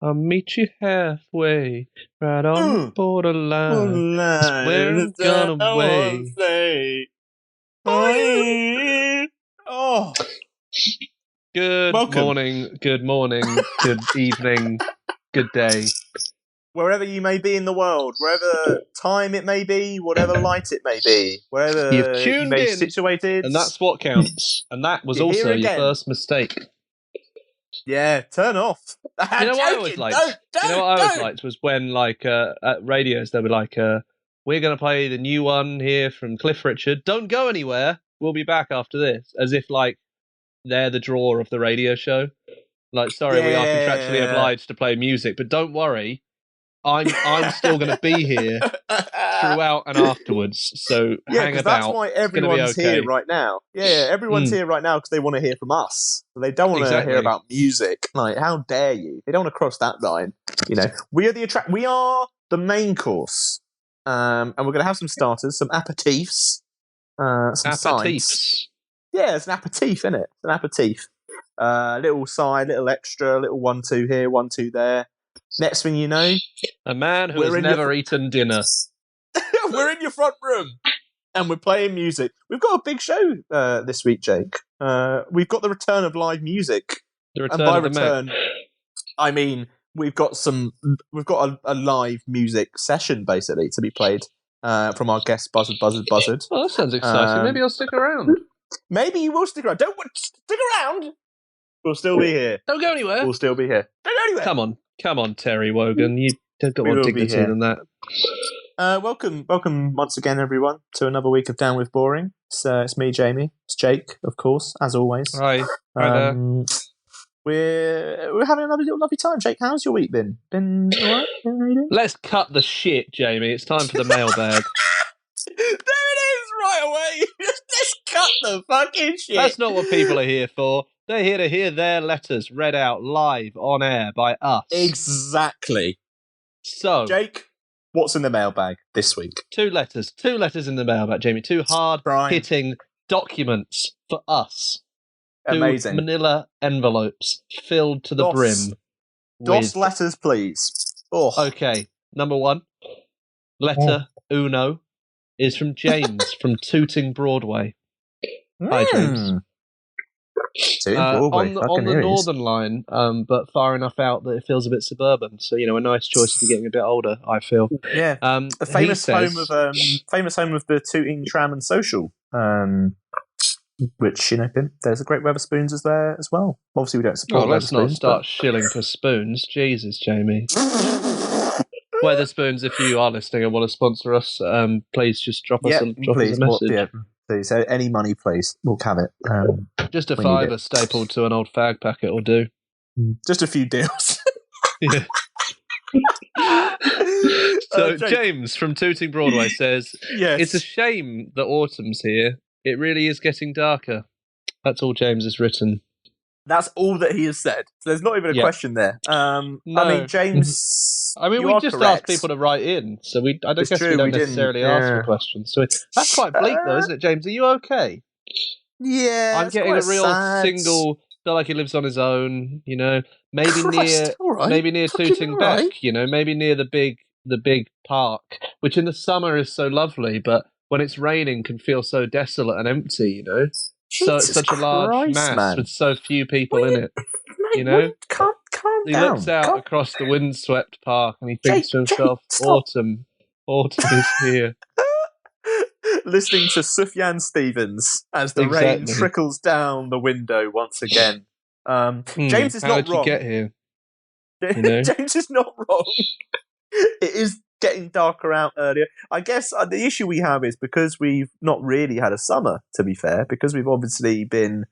I'll meet you halfway, right on the borderline. That's where I'm gonna wait. Oh. Good Welcome. morning, good evening, good day. Wherever you may be in the world, wherever time it may be, whatever light it may be, wherever You've tuned you may be in, situated. and that's what counts. And that was You're here also your again. first mistake. Yeah, turn off. You know what I always liked? You know what I always liked was when, like, at radios, they were like, we're going to play the new one here from Cliff Richard. Don't go anywhere. We'll be back after this. As if, like, they're the drawer of the radio show. Like, sorry, we are contractually obliged to play music, but don't worry. I'm still going to be here throughout and afterwards. So hang about. That's why everyone's here right now. Yeah, everyone's here right now because they want to hear from us. They don't want to hear about music. Like, how dare you? They don't want to cross that line. You know, we are the main course, and we're going to have some starters, some aperitifs, some sides. Yeah, it's an aperitif, isn't it? It's an aperitif. Little side, little extra, little 1-2 here, 1-2 there. Next thing you know, a man who has never eaten dinner. We're in your front room and we're playing music. We've got a big show this week, Jake. We've got the return of live music. The return of the return, I mean, we've got a live music session basically to be played from our guest Buzzard Buzzard Buzzard. Well, that sounds exciting. Maybe I'll stick around. Maybe you will stick around. Don't stick around. We'll still be here. Don't go anywhere. We'll still be here. Don't go anywhere. Come on, Terry Wogan. You've got more dignity than that. Welcome once again, everyone, to another week of Down with Boring. It's me, Jamie. It's Jake, of course, as always. Hi. Hi there. We're having another lovely time. Jake, how's your week been? Been alright? Let's cut the shit, Jamie. It's time for the mailbag. There it is, right away. Let's cut the fucking shit. That's not what people are here for. They're here to hear their letters read out live on air by us. Exactly. So, Jake, what's in the mailbag this week? Two letters in the mailbag, Jamie. Two hard-hitting documents for us. Amazing. 2 manila envelopes filled to the brim. DOS letters, please. Oh. Okay, number 1. Letter uno is from James from Tooting Broadway. Hi, James. On the northern line, but far enough out that it feels a bit suburban. So, you know, a nice choice if you're getting a bit older, I feel. Yeah. A famous home of the Tooting Tram and Social, which, you know, there's a great Wetherspoons is there as well. Obviously, we don't support Wetherspoons. Let's not start shilling for spoons. Jesus, Jamie. Wetherspoons, if you are listening and want to sponsor us, please just drop us a message. Please, any money, please. We'll have it. Just a $5 stapled to an old fag packet will do. Just a few deals. Yeah. So James from Tooting Broadway says, yes. It's a shame that autumn's here. It really is getting darker. That's all James has written. That's all that he has said. So there's not even a question there. No. I mean, James. I mean, we just asked people to write in, so we don't necessarily ask for questions. So that's quite bleak, though, isn't it, James? Are you okay? Yeah, I'm getting a real single. Feel like he lives on his own. You know, maybe near Tooting Beck. You know, maybe near the big park, which in the summer is so lovely, but when it's raining can feel so desolate and empty. You know. So it's such a large mass with so few people in it, you know? Calm he down. Looks out across the windswept park and he thinks to himself, autumn is here. Listening to Sufjan Stevens as the rain trickles down the window once again. James is not wrong. How did you get here? You know? James is not wrong. It is getting darker out earlier. I guess the issue we have is because we've not really had a summer, to be fair, because we've obviously been,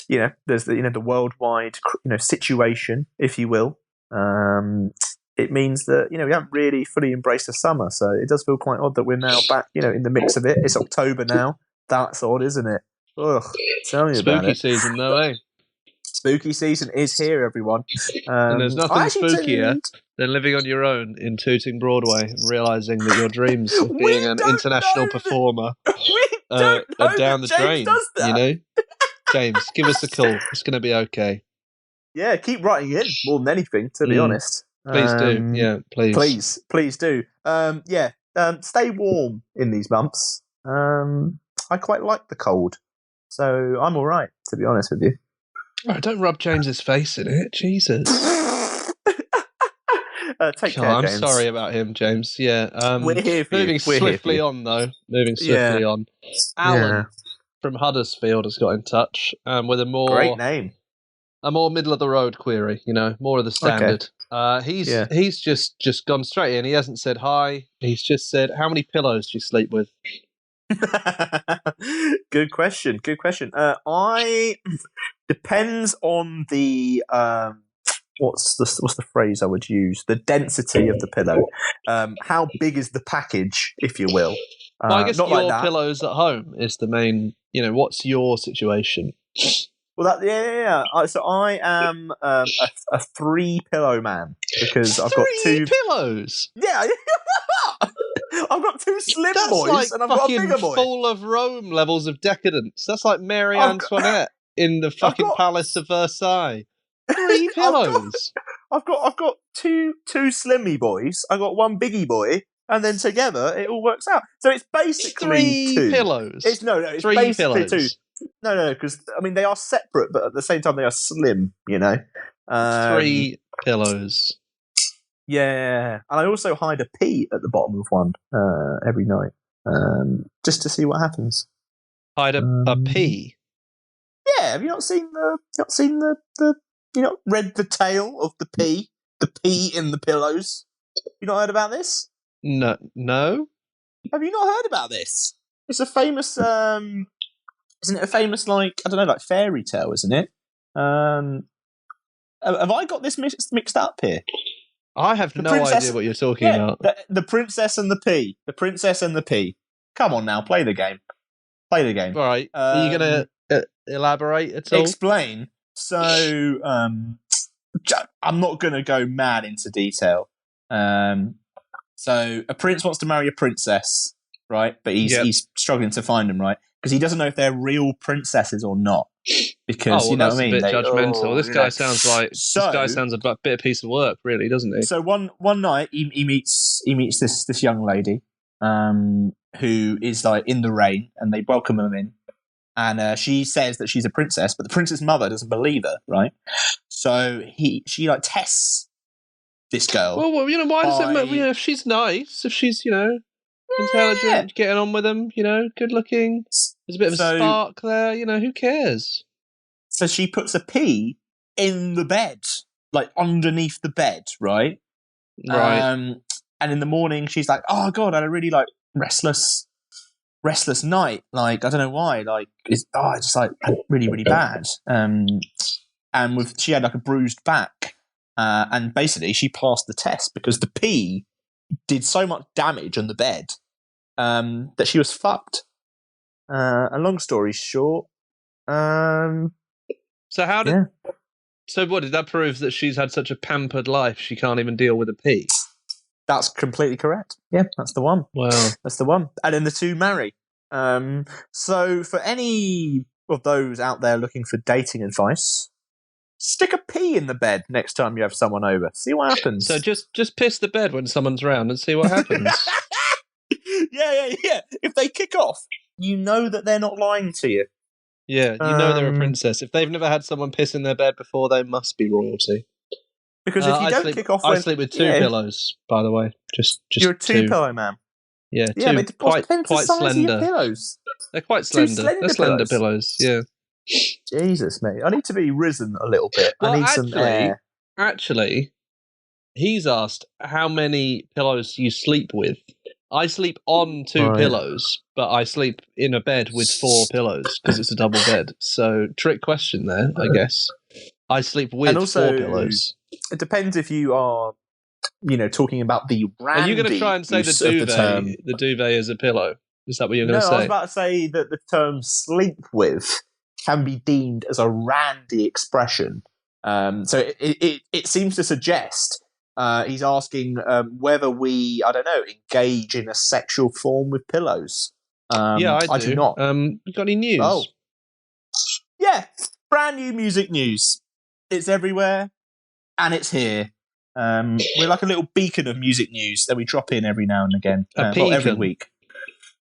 you know, there's the worldwide, situation, if you will. It means that, we haven't really fully embraced the summer. So it does feel quite odd that we're now back, in the mix of it. It's October now. That's odd, isn't it? Ugh, tell me about it. Spooky season, though, eh? Spooky season is here, everyone. And there's nothing spookier than living on your own in Tooting Broadway and realising that your dreams of being an international performer are down the drain. You know, James, give us a call. It's going to be okay. Yeah, keep writing in more than anything, to be honest. Please do. Yeah, please. Please do. Stay warm in these months. I quite like the cold, so I'm all right, to be honest with you. Oh, don't rub James's face in it. Jesus. Take care, I'm James. sorry about him, James. Yeah. We're here for moving you. We're swiftly here for you. on, though. Moving swiftly on. Alan from Huddersfield has got in touch with a more great name, a more middle of the road query. More of the standard. Okay. He's just gone straight in. He hasn't said hi. He's just said, "How many pillows do you sleep with?" Good question. I depends on the what's the phrase I would use? The density of the pillow. How big is the package, if you will? Well, I guess not your like pillows at home is the main. What's your situation? Well, so I am a 3-pillow man because I've got 2 pillows. Yeah. I've got 2 slim That's boys like and I've got a bigger boy. Fall of Rome levels of decadence. That's like Marie Antoinette in the fucking Palace of Versailles. 3 pillows. I've got two slimmy boys. I've got 1 biggie boy, and then together it all works out. So it's basically 3 pillows. It's 3 basically pillows. 2. No, because they are separate, but at the same time they are slim. 3 pillows. Yeah, and I also hide a pea at the bottom of one every night, just to see what happens. Hide a pea. Yeah, have you not seen the read the tale of the pea in the pillows? You not heard about this? No. Have you not heard about this? It's a famous, isn't it a famous like fairy tale? Isn't it? Have I got this mixed up here? I have no idea what you're talking about. The princess and the pea. The princess and the pea. Come on now, play the game. All right. Are you going to elaborate at all? Explain. So, I'm not going to go mad into detail. So, a prince wants to marry a princess, right? But he's struggling to find them, right? Because he doesn't know if they're real princesses or not. Because that's a bit judgmental. This guy sounds like a bit of piece of work, really, doesn't he? So one night he meets this young lady, who is like in the rain, and they welcome him in, and she says that she's a princess, but the prince's mother doesn't believe her, right? So she like tests this girl. Well, why does it matter? If she's nice, if she's intelligent, getting on with them, good looking, there's a bit of a spark there, who cares? So she puts a pea in the bed, like underneath the bed, right? Right. And in the morning, she's like, "Oh God, I had a really like restless night. Like I don't know why. Like it's just like really really bad. She had like a bruised back, and basically she passed the test because the pea did so much damage on the bed that she was fucked. A long story short, So how did? Yeah. So what did that prove? That she's had such a pampered life she can't even deal with a pea? That's completely correct. Yeah, that's the one. Wow, that's the one. And then the 2 marry. So for any of those out there looking for dating advice, stick a pea in the bed next time you have someone over. See what happens. So just piss the bed when someone's around and see what happens. Yeah. If they kick off, you know that they're not lying to you. Yeah, they're a princess. If they've never had someone piss in their bed before, they must be royalty. Because if you don't kick off, I sleep with 2 pillows. By the way, just you're a 2-pillow man. Yeah, but quite slender. Of your pillows. They're quite slender. They're slender pillows. Yeah. Jesus, mate, I need to be risen a little bit. Well, I need some air. Actually, he's asked how many pillows you sleep with. I sleep on 2 pillows, but I sleep in a bed with 4 pillows because it's a double bed. So, trick question there, I guess. I sleep with 4 pillows. It depends if you are, talking about the randy. Are you going to try and say the duvet is a pillow? Is that what you're going to say? No, I was about to say that the term "sleep with" can be deemed as a randy expression. So it seems to suggest. He's asking whether we, engage in a sexual form with pillows. Yeah, I do not. You got any news? Oh. Yeah, brand new music news. It's everywhere, and it's here. We're like a little beacon of music news that we drop in every now and again. Every week.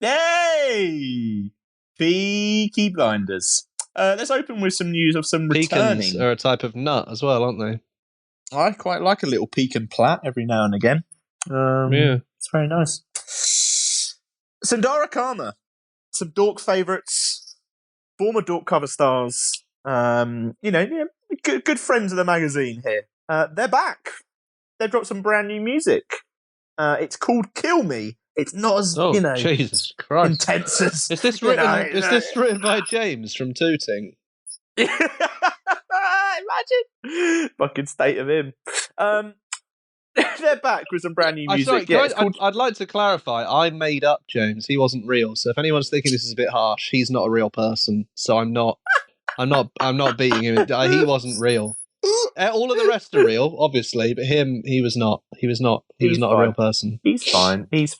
Yay! Peaky Blinders. Let's open with some news of some returning. Pecans are a type of nut as well, aren't they? I quite like a little pecan plat every now and again. Yeah. It's very nice. Sundara Karma. Some Dork favourites. Former Dork cover stars. Good friends of the magazine here. They're back. They've dropped some brand new music. It's called Kill Me. It's not as, Jesus Christ. intense as... Is this written, this written by James from Tooting? Imagine. Fucking state of him. They're back with some brand new music. I'd like to clarify, I made up James. He wasn't real. So if anyone's thinking this is a bit harsh, he's not a real person. So I'm not beating him. He wasn't real. All of the rest are real, obviously, but he was not. He was not a real person. He's fine. This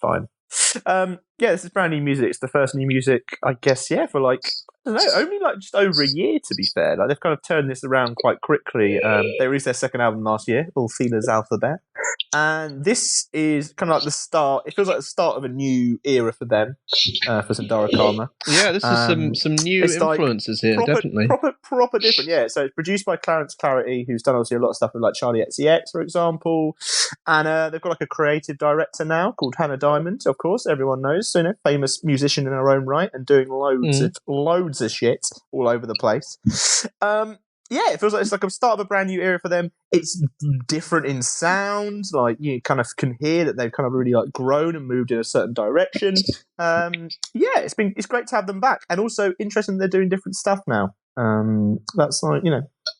is brand new music. It's the first new music, I guess, for like, I don't know, only like just over a year, to be fair. Like, they've kind of turned this around quite quickly. They released their second album last year, All Feelers Alphabet. And this is kind of like the start. It feels like the start of a new era for them, for Sundara Karma. Yeah, this is some new influences here, definitely. Proper different, yeah. So it's produced by Clarence Clarity, who's done obviously a lot of stuff with like Charlie XCX, for example. And they've got like a creative director now called Hannah Diamond, of course, everyone knows. So, famous musician in her own right and doing loads of shit all over the place. It feels like it's like a start of a brand new era for them. It's different in sound, like you kind of can hear that they've kind of really like grown and moved in a certain direction. It's great to have them back, and also interesting they're doing different stuff now. That's like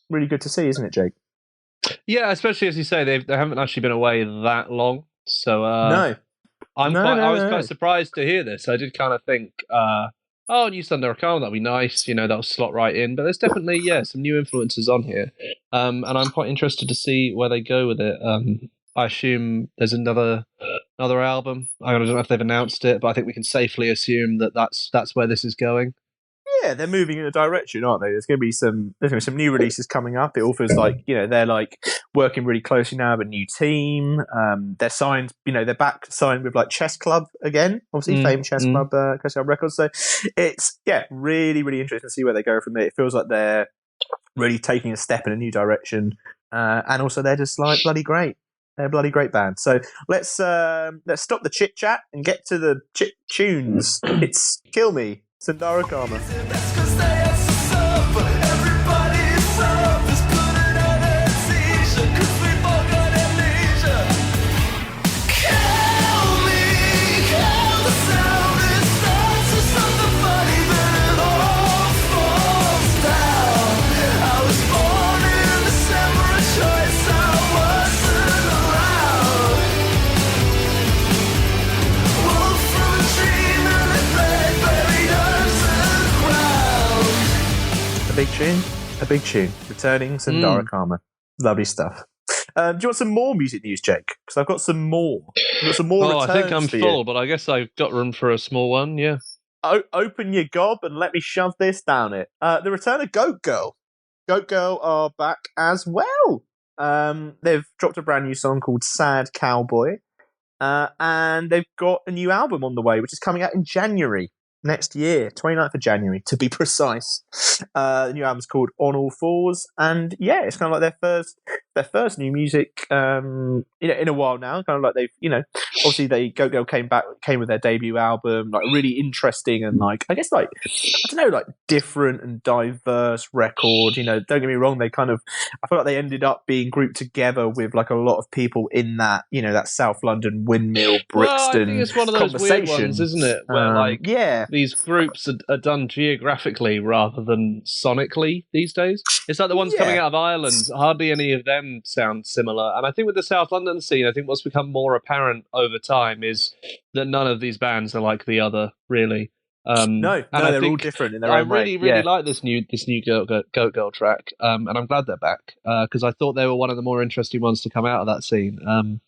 really good to see, isn't it, Jake? Yeah, especially as you say, they haven't actually been away that long, so no. I was quite surprised to hear this. I did kind of think, new Sundara Karma, that'll be nice, that'll slot right in. But there's definitely, some new influences on here. And I'm quite interested to see where they go with it. I assume there's another album. I don't know if they've announced it, but I think we can safely assume that's where this is going. Yeah, they're moving in a direction, aren't they? There's going to be some new releases coming up. It all feels like they're like working really closely now with a new team. They're signed, they're back signed with like Chess Club again, obviously famed Chess Club Records. So it's really really interesting to see where they go from there. It feels like they're really taking a step in a new direction, and also they're just like bloody great. They're a bloody great band. So let's stop the chit chat and get to the tunes. It's Kill Me. Sundara Karma. A big tune. Returning Sundara Karma. Lovely stuff. Do you want some more music news, Jake? Because I've got some more. I've got some more returns. I think I'm full, but I guess I've got room for a small one, yeah. Open your gob and let me shove this down it. The return of Goat Girl. Goat Girl are back as well. They've dropped a brand new song called Sad Cowboy. And they've got a new album on the way, which is coming out in January. Next year, 29th of January, to be precise. The new album's called On All Fours, and it's kind of like their first new music, in a while now. Kind of like they've, obviously Goat Girl came with their debut album, like really interesting and like I guess like I don't know, like different and diverse record. Don't get me wrong, I feel like they ended up being grouped together with like a lot of people in that, that South London Windmill Brixton. I think it's one of those weird ones, isn't it? Where these groups are done geographically rather than sonically these days. It's like the ones coming out of Ireland, hardly any of them sound similar. And I think with the South London scene, I think what's become more apparent over time is that none of these bands are like the other, really. They're all different in their own way. I really like this new Goat Girl track, and I'm glad they're back, because I thought they were one of the more interesting ones to come out of that scene.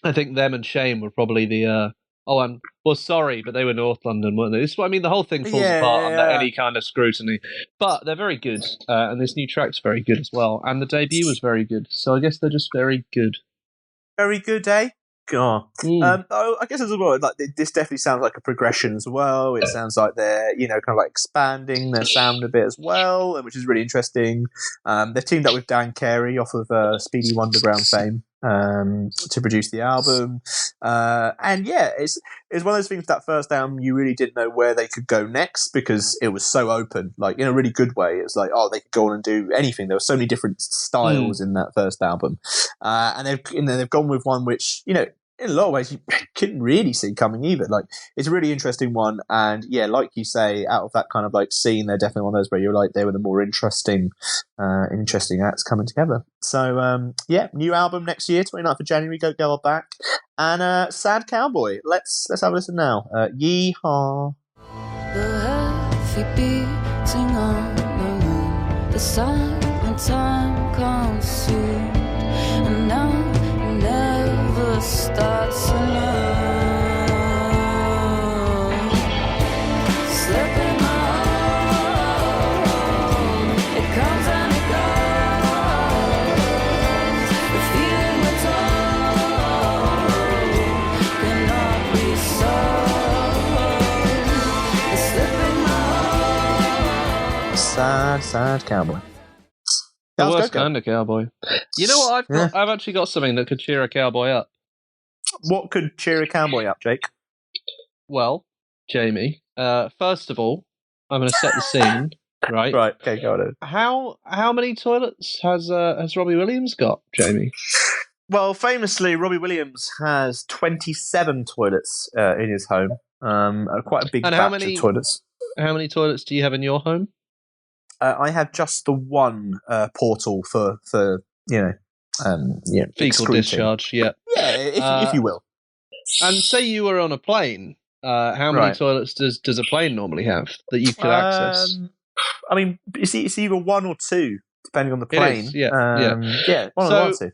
I think them and Shame were probably the Oh, and well, sorry, but they were North London, weren't they? This is what I mean. The whole thing falls apart under any kind of scrutiny. But they're very good, and this new track's very good as well. And the debut was very good, so I guess they're just very good. Very good, eh? God. I guess as well, like this definitely sounds like a progression as well. It sounds like they're, kind of like expanding their sound a bit as well, which is really interesting. They've teamed up with Dan Carey off of Speedy Wonderground fame to produce the album. And yeah, it's one of those things, that first album, you really didn't know where they could go next because it was so open, like in a really good way. It's like, they could go on and do anything. There were so many different styles in that first album. And they've gone with one which, in a lot of ways you couldn't really see coming either. Like, it's a really interesting one, and yeah, like you say, out of that kind of like scene, they're definitely one of those where you're like, they were the more interesting acts coming together. So yeah, new album next year, 29th of January, Go Girl Back, and Sad Cowboy. Let's have a listen now. Yeehaw. The heavy beating on the moon, the sun when time comes soon, and now never starts alone. Slipping on, it comes and it goes. The feeling we're told cannot be solved. It's slipping on. Sad cowboy. The worst kind of cowboy. You know what I've got? Yeah. I've actually got something that could cheer a cowboy up. What could cheer a cowboy up, Jake? Well, Jamie, first of all, I'm going to set the scene, right? Right, okay, got it. How many toilets has Robbie Williams got, Jamie? Well, famously, Robbie Williams has 27 toilets in his home. Quite a big batch of toilets. How many toilets do you have in your home? I have just the one portal for fecal discharge. Yeah, if you will. And say you were on a plane. How many toilets does a plane normally have that you could access? I mean, it's either one or two, depending on the plane. It is, one or two.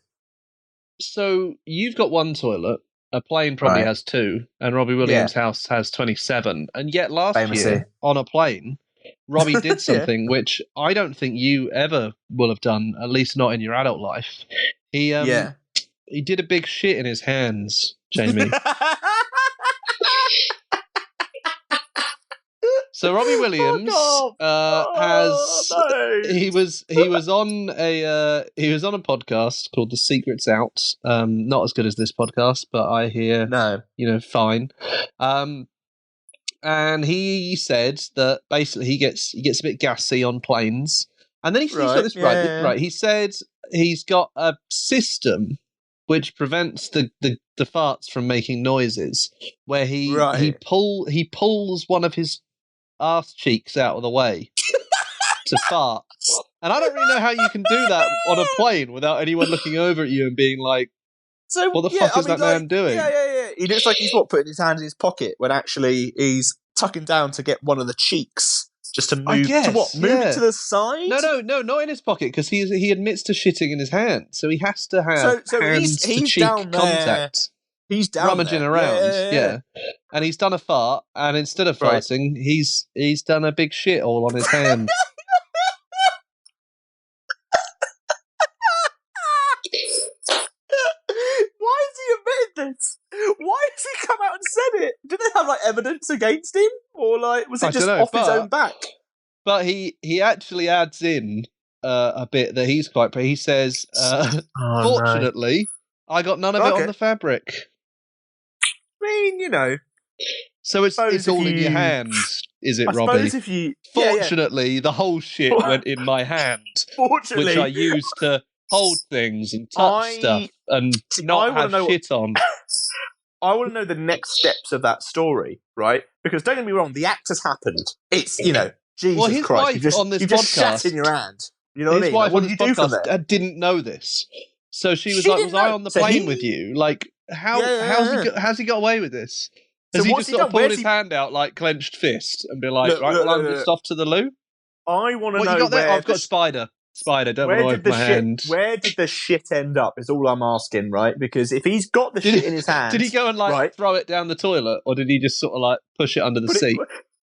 So you've got one toilet. A plane probably has two, and Robbie Williams' house has 27. And yet last year on a plane, Robbie did something which I don't think you ever will have done, at least not in your adult life. He did a big shit in his hands, Jamie. So Robbie Williams he was on a podcast called The Secret's Out. Not as good as this podcast, but I hear fine. And he said that basically he gets a bit gassy on planes, and then he's got this right. He said he's got a system which prevents the farts from making noises, where he pulls one of his arse cheeks out of the way to fart. And I don't really know how you can do that on a plane without anyone looking over at you and being like, so, what the fuck is that man doing? Yeah. He looks like he's putting his hand in his pocket when actually he's tucking down to get one of the cheeks just to move. Move it to the side? No, not in his pocket, because he admits to shitting in his hand, so he has to have hands to cheek contact. He's down rummaging there. around, and he's done a fart, and instead of farting, he's done a big shit all on his hand. Why has he come out and said it? Did they have evidence against him, or was it just off his own back? But he actually adds in a bit that he's quite. He says, "Fortunately, I got none of it on the fabric." I mean, So it's all in your hand, is it, Robbie? Fortunately, the whole shit went in my hand, which I used to hold things and touch stuff and not have shit on. I want to know the next steps of that story, right? Because don't get me wrong, the act has happened. It's, Jesus Christ. You've just shat in your hand. You know what I mean? Wife what did you do from there? Didn't know this. So she was like, was I on the plane with you? Like, how's he got away with this? Has he just sort of pulled his hand out like clenched fist and be like, I'm just off to the loo? I want to know you got there? I've got a spider. Spider, don't want to open my hand. Where did the shit end up? Is all I'm asking, right? Because if he's got the shit in his hand, did he go and throw it down the toilet, or did he just sort of push it under the seat?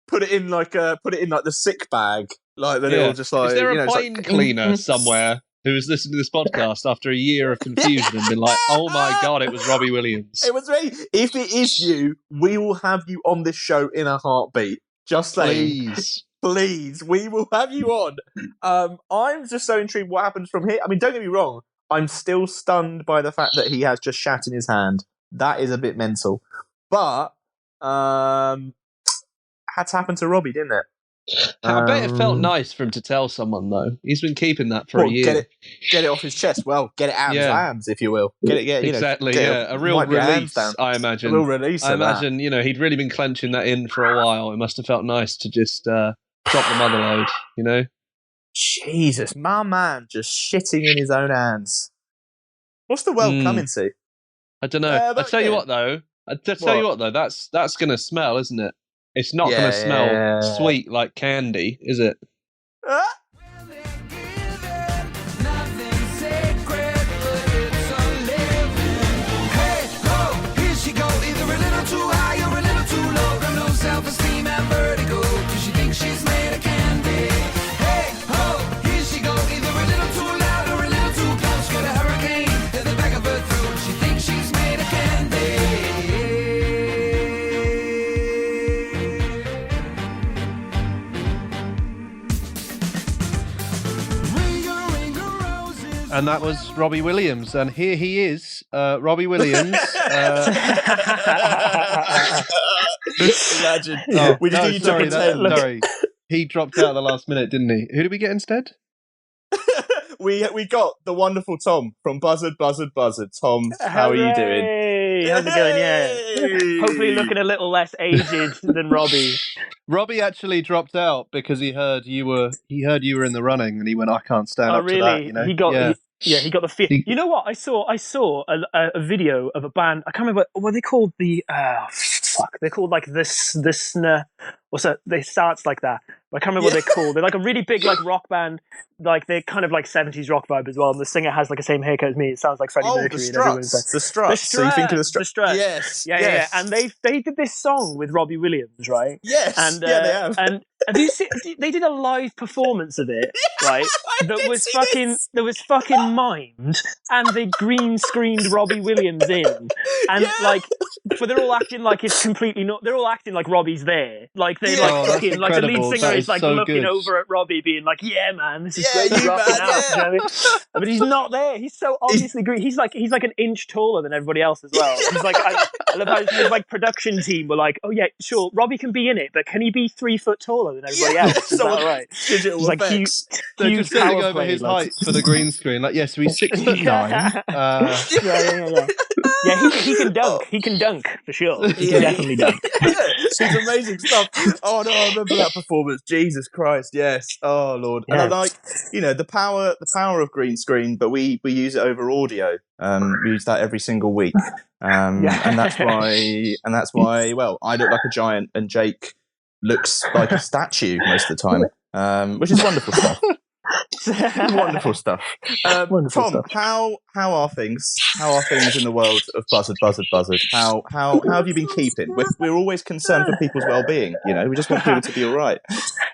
Put it in the sick bag, like the little just like. Is there a plane cleaner somewhere who has listened to this podcast after a year of confusion and been like, "Oh my god, it was Robbie Williams"? It was me. If it is you, we will have you on this show in a heartbeat. Just saying. Please, we will have you on. I'm just so intrigued what happens from here. I mean, don't get me wrong. I'm still stunned by the fact that he has just shat in his hand. That is a bit mental. But had to happen to Robbie, didn't it? I bet it felt nice for him to tell someone, though. He's been keeping that for a year. Get it off his chest. Well, get it out of his hands, if you will. Exactly. A real release, I imagine. A real release. I imagine, he'd really been clenching that in for a while. It must have felt nice to just drop the mother load, Jesus, my man just shitting in his own hands. What's the world coming to? I don't know. I tell you what, though. That's going to smell, isn't it? It's not going to smell sweet like candy, is it? And that was Robbie Williams. And here he is, Robbie Williams. Imagine. We just need you to pretend. Sorry. He dropped out at the last minute, didn't he? Who did we get instead? We got the wonderful Tom from Buzzard Buzzard Buzzard. Tom, how are you doing? Hey, how's it going? Yeah. Hopefully looking a little less aged than Robbie. Robbie actually dropped out because he heard you were in the running, and he went, "I can't stand up to that." You know? He got the fear. You know what? I saw a video of a band. I can't remember what are they called. They're called like the what's that? They starts like that. I can't remember what they're called. They're like a really big rock band. Like they're kind of like 70s rock vibe as well. And the singer has like the same haircut as me. It sounds like Freddie Mercury. The Struts. So you think of the Struts? Yes. Yeah. And they did this song with Robbie Williams, right? Yes. And they have. And have you seen? They did a live performance of it, right? That was fucking mimed, and they green screened Robbie Williams in, and but they're all acting like it's completely not. They're all acting like Robbie's there, like they fucking like the lead singer is like so looking over at Robbie, being like, "Yeah, man, this is great, rocking out." You know what I mean? But he's not there. He's so obviously green. He's like an inch taller than everybody else as well. He's like, I love how his production team were like, "Oh yeah, sure, Robbie can be in it, but can he be 3 foot taller than everybody else?" Is that right? Digital effects. They're just setting over his height for the green screen. Like, yes, so he's 6'9". Yeah, he can dunk. He can dunk for sure. He can definitely dunk. It's amazing stuff. Oh no, I remember that performance. Jesus Christ, yes. Oh Lord. Yeah. And I like, the power of green screen, but we use it over audio. We use that every single week. And that's why. Well, I look like a giant, and Jake looks like a statue most of the time, which is wonderful stuff. Wonderful stuff. Tom, stuff. How are things? How are things in the world of Buzzard Buzzard Buzzard? How have you been keeping? We're always concerned for people's well-being. We just want people to be all right.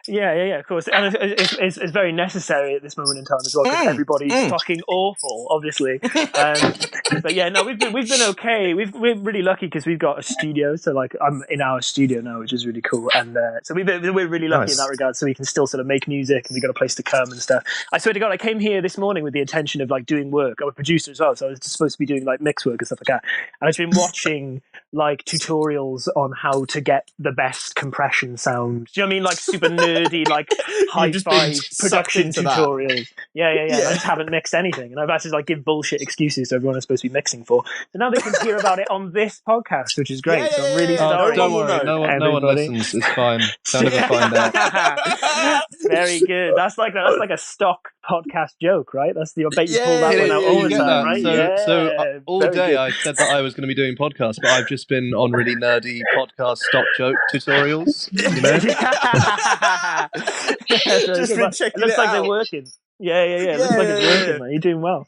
Yeah, of course, and it's very necessary at this moment in time as well, because everybody's fucking awful, obviously. But yeah, no, we've been okay. We're really lucky because we've got a studio, so I'm in our studio now, which is really cool, and so we're really lucky in that regard. So we can still sort of make music, and we got a place to come and stuff. I swear to God, I came here this morning with the intention of doing work. I'm a producer as well, so I was supposed to be doing mix work and stuff like that. And I've been watching tutorials on how to get the best compression sound. Do you know what I mean? Super nerdy, hi-fi production tutorials. Yeah. I just haven't mixed anything, and I've had to give bullshit excuses to everyone I'm supposed to be mixing for. So now they can hear about it on this podcast, which is great. So I'm really sorry. Don't worry, no one listens. It's fine. Don't ever find out. Very good. That's like a stock podcast joke, right? That's the bet you pull that one out all the time, right? So all day I said that I was going to be doing podcasts, but I've just been on really nerdy podcast stock joke tutorials. Just been checking it looks like out. they're working. Yeah. It looks like it's working, yeah. man. You're doing well.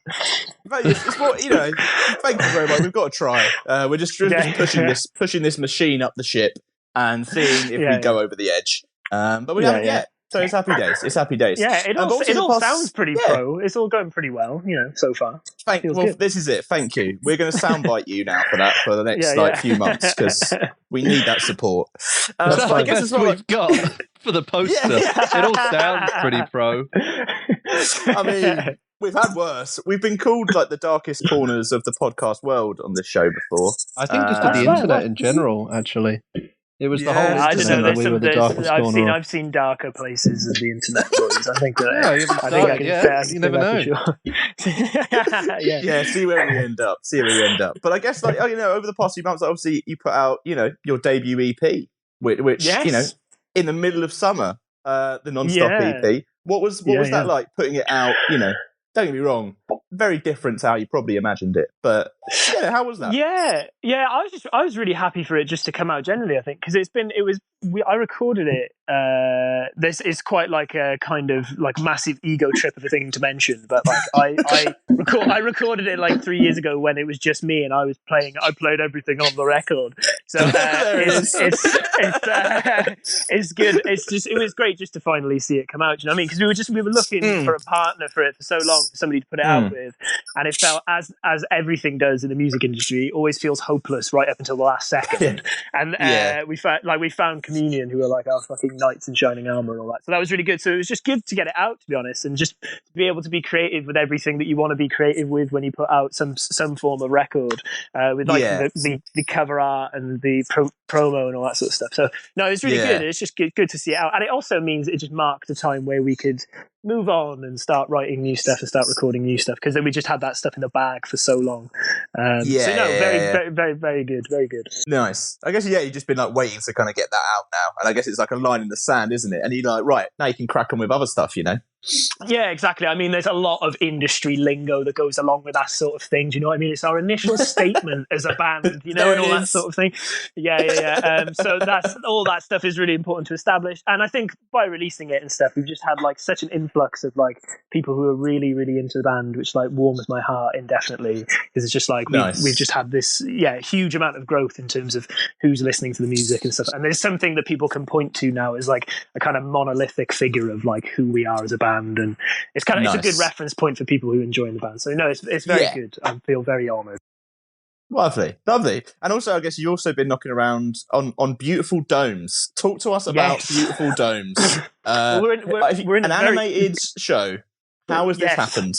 But it's more, thank you very much. We've got to try. We're just pushing this machine up the ship and seeing if we go over the edge. But we haven't yet. So it's happy days. Yeah, it all sounds pretty pro. It's all going pretty well, so far. This is it. Thank you. We're going to soundbite you now for the next few months because we need that support. That's I guess that's what we've got for the poster. It all sounds pretty pro. I mean, we've had worse. We've been called like the darkest corners of the podcast world on this show before. I think just of the internet in general, actually. It was the whole I don't know. internet that we were the darkest corner. I've seen darker places of the internet, boys. I think that. Yeah, you haven't started. You never know. Yeah, see where we end up. But I guess, over the past few months, obviously, you put out, your debut EP, which in the middle of summer, the non-stop EP. What was that like? Putting it out, Don't get me wrong, very different to how you probably imagined it. But how was that? Yeah. I was really happy for it just to come out generally. I think because I recorded it. This is quite like a kind of like massive ego trip of a thing to mention, but like I recorded it like 3 years ago when it was just me and I played everything on the record. So it's good. It was great just to finally see it come out. Do you know what I mean? Because we were looking for a partner for it for so long, for somebody to put it out with, and it felt as everything does in the music industry, it always feels hopeless right up until the last second. And we found Communion, who were like our fucking knights in shining armor and all that. So that was really good. So it was just good to get it out, to be honest, and just to be able to be creative with everything that you want to be creative with when you put out some form of record, with like the cover art and the promo and all that sort of stuff. So no, it's really good. It's just good to see it out, and it also means it just marked a time where we could move on and start writing new stuff and start recording new stuff, because then we just had that stuff in the bag for so long. Very, very, very good, very good. Nice. I guess you've just been like waiting to kind of get that out now, and I guess it's like a line in the sand, isn't it? And you're like, right now you can crack on with other stuff, Yeah, exactly. I mean, there's a lot of industry lingo that goes along with that sort of thing. Do you know what I mean? It's our initial statement as a band, and all that sort of thing. Yeah. So that's all that stuff is really important to establish. And I think by releasing it and stuff, we've just had like such an influx of like people who are really, really into the band, which like warms my heart indefinitely, because it's just like we've just had this huge amount of growth in terms of who's listening to the music and stuff. And there's something that people can point to now as like a kind of monolithic figure of like who we are as a band. And it's kind of it's a good reference point for people who enjoy the band. So no, it's very good. I feel very honoured. Lovely. And also, I guess you've also been knocking around on Beautiful Domes. Talk to us about Beautiful Domes. We're in an animated show. How has this happened?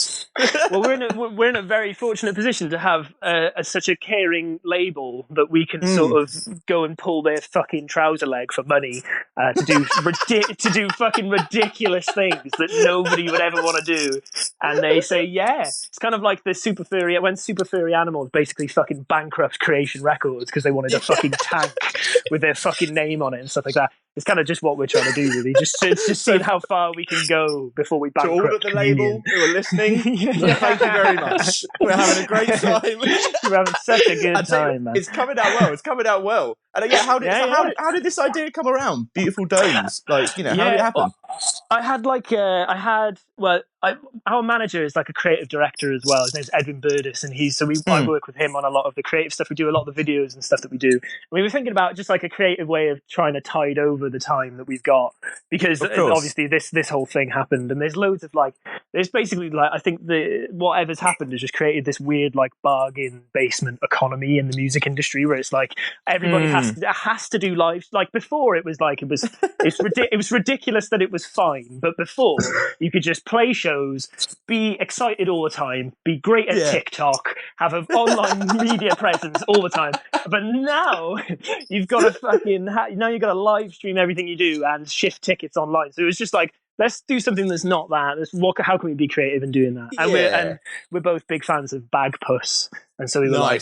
Well, we're in a very fortunate position to have such a caring label that we can sort of go and pull their fucking trouser leg for money to do fucking ridiculous things that nobody would ever want to do, and they say it's kind of like the Super Furry Animals basically fucking bankrupt Creation Records because they wanted a fucking tank with their fucking name on it and stuff like that. It's kind of just what we're trying to do, really. Just seeing how far we can go before we bankrupt. To all of the label who are listening, thank you very much. We're having a great time. We're having such a good time, man. It's coming out well. And how did this idea come around? Beautiful Domes, how did it happen? Our manager is like a creative director as well. His name's Edwin Burdis, and I work with him on a lot of the creative stuff. We do a lot of the videos and stuff that we do. And we were thinking about just like a creative way of trying to tide over the time that we've got, because obviously this whole thing happened, and there's loads of there's basically I think whatever's happened has just created this weird bargain basement economy in the music industry where it's like everybody has to do live. Like before, it was it was ridiculous that it was fine, but before you could just play shows, be excited all the time, be great at TikTok, have an online media presence all the time. But now you've got to live stream everything you do and shift tickets online. So it was just let's do something that's not that. How can we be creative in doing that? And we're both big fans of Bagpuss, and so we were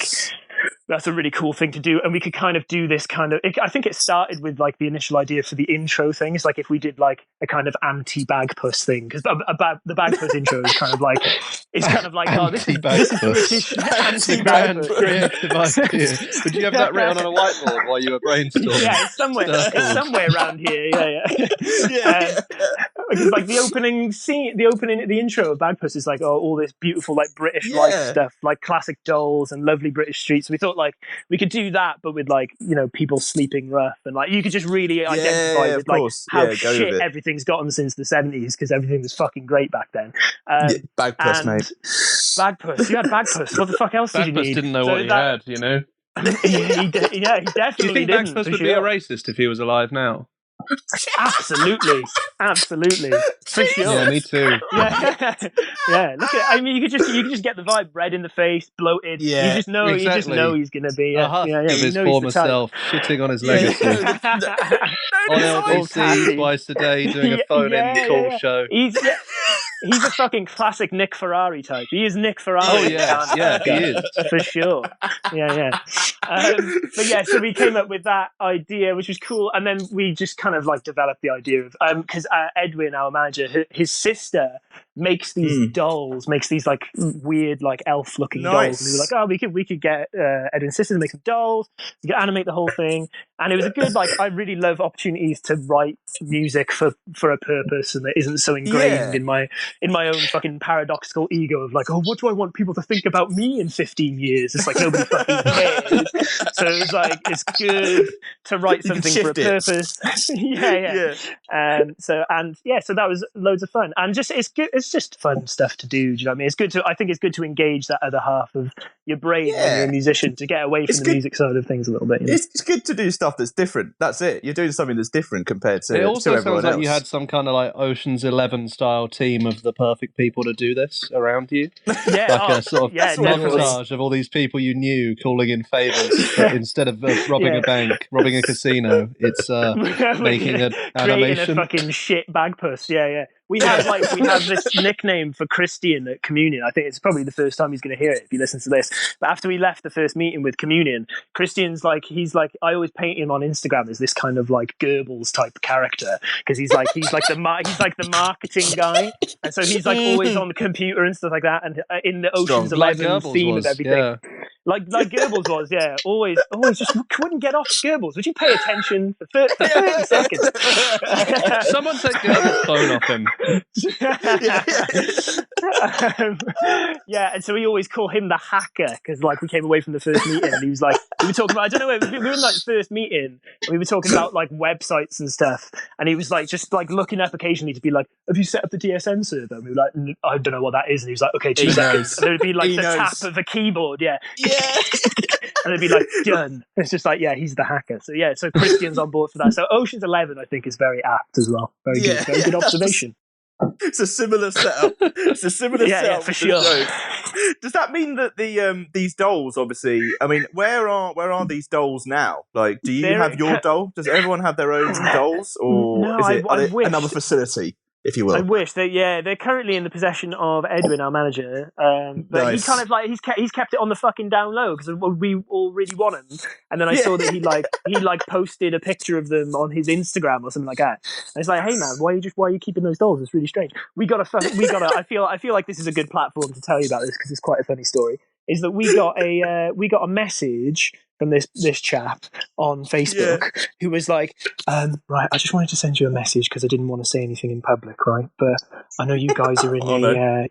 that's a really cool thing to do, and we could kind of do this I think it started with the initial idea for the intro thing. It's if we did a kind of anti-Bagpuss thing, because the Bagpuss intro is kind of this is British anti-Bagpuss. Creative idea. Would you have that written on a whiteboard while you were brainstorming? Yeah, it's somewhere around here. Yeah. Because like the opening scene, the intro of Bagpuss is like, oh, all this beautiful like British life stuff, like classic dolls and lovely British streets. We thought like we could do that, but with like, you know, people sleeping rough, and like you could just really identify with like how shit everything's gotten since the 70s, because everything was fucking great back then. Bagpuss, mate. Bagpuss, you had Bagpuss. What the fuck else did you need? Bagpuss didn't know what he had, you know. he definitely Do you think didn't. Bagpuss would be a racist if he was alive now? Absolutely, for sure. Yeah, me too. Yeah. Look at. I mean, you could just get the vibe: red in the face, bloated. Yeah, you just know he's gonna be. Of his former self, shitting on his legacy. On LBC twice a day, doing a phone-in call show. He's a fucking classic Nick Ferrari type. He is Nick Ferrari. Oh yeah, he is for sure. Yeah. But yeah, so we came up with that idea, which was cool, and then we just kind of like developed the idea of because Edwin, our manager, his sister makes these dolls, makes these like weird like elf-looking dolls, and we were like, oh, we could get Edwin's sister to make some dolls, we could animate the whole thing, and it was a good like. I really love opportunities to write music for a purpose, and that isn't so ingrained in my own fucking paradoxical ego of like, oh, what do I want people to think about me in 15 years? It's like nobody fucking cares. So it's like it's good to write something for a purpose. Yeah. So that was loads of fun, and just it's good. It's just fun stuff to do. Do you know what I mean? It's good to. I think it's good to engage that other half of your brain when you're a musician, to get away from the music side of things a little bit. You know? It's good to do stuff that's different. That's it. You're doing something that's different compared to. It also sounds like you had some kind of like Ocean's 11 style team of the perfect people to do this around you. Like a sort of montage of all these people you knew calling in favours, but instead of robbing a bank, robbing a casino, it's making an animation. Creating a fucking shit Bagpuss. Yeah. We have this nickname for Christian at Communion. I think it's probably the first time he's going to hear it if he listens to this. But after we left the first meeting with Communion, Christian's like, I always paint him on Instagram as this kind of like Goebbels type character, because he's like the marketing guy, and so he's like always on the computer and stuff like that, and in the Ocean's 11 theme of everything. Yeah. Like Goebbels was, always just couldn't get off Goebbels. Would you pay attention for 30 seconds? Someone take Goebbels' phone off him. And so we always call him the hacker, because like we came away from the first meeting and he was like, we were talking about, I don't know, we were in like the first meeting and we were talking about like websites and stuff, and he was like just like looking up occasionally to be like, have you set up the DSN server? And we were like, I don't know what that is, and he was like, okay, 2 seconds. And it would be like tap of a keyboard, and it'd be like done. It's just like, he's the hacker. So Christian's on board for that. So Ocean's 11 I think is very apt as well. Very good. Very good observation. It's a similar setup. Yeah, for sure. Does that mean that the these dolls, obviously? I mean, where are these dolls now? Like, do you have your doll? Does everyone have their own dolls, or is it another facility, if you will? I wish they're currently in the possession of Edwin, our manager. But he kind of like he's kept it on the fucking down low because we all really want him. And then I saw that he posted a picture of them on his Instagram or something like that. And it's like, hey man, why are you keeping those dolls? It's really strange. We gotta. I feel like this is a good platform to tell you about this because it's quite a funny story. Is that we got a message from this chap on Facebook who was like, right, I just wanted to send you a message because I didn't want to say anything in public, right? But I know you guys are in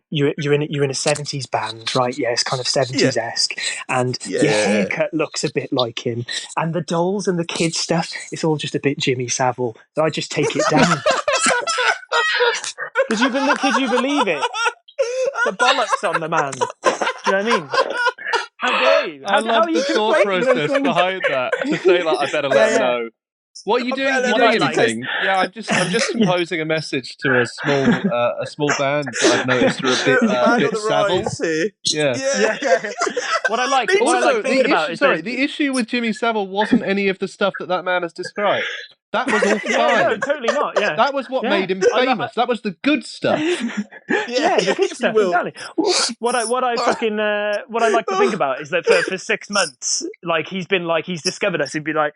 you're in a 70s band, right? Yeah, it's kind of 70s-esque, and your haircut looks a bit like him, and the dolls and the kids stuff, it's all just a bit Jimmy Savile. So I just take it down. Could you believe it? The bollocks on the man. Do you know what I mean? How dare you? I love the thought process behind that. To say like, I better let him know. What are you doing? Are you doing anything? Yeah, I'm just composing a message to a small band that I've noticed are a bit Savile. Yeah. What I like thinking about is the issue with Jimmy Savile wasn't any of the stuff that man has described. That was all fine. No, totally not. Yeah, that was what made him famous. That was the good stuff. The good stuff. Exactly. What I like to think about is that for 6 months, like he's discovered us. He'd be like,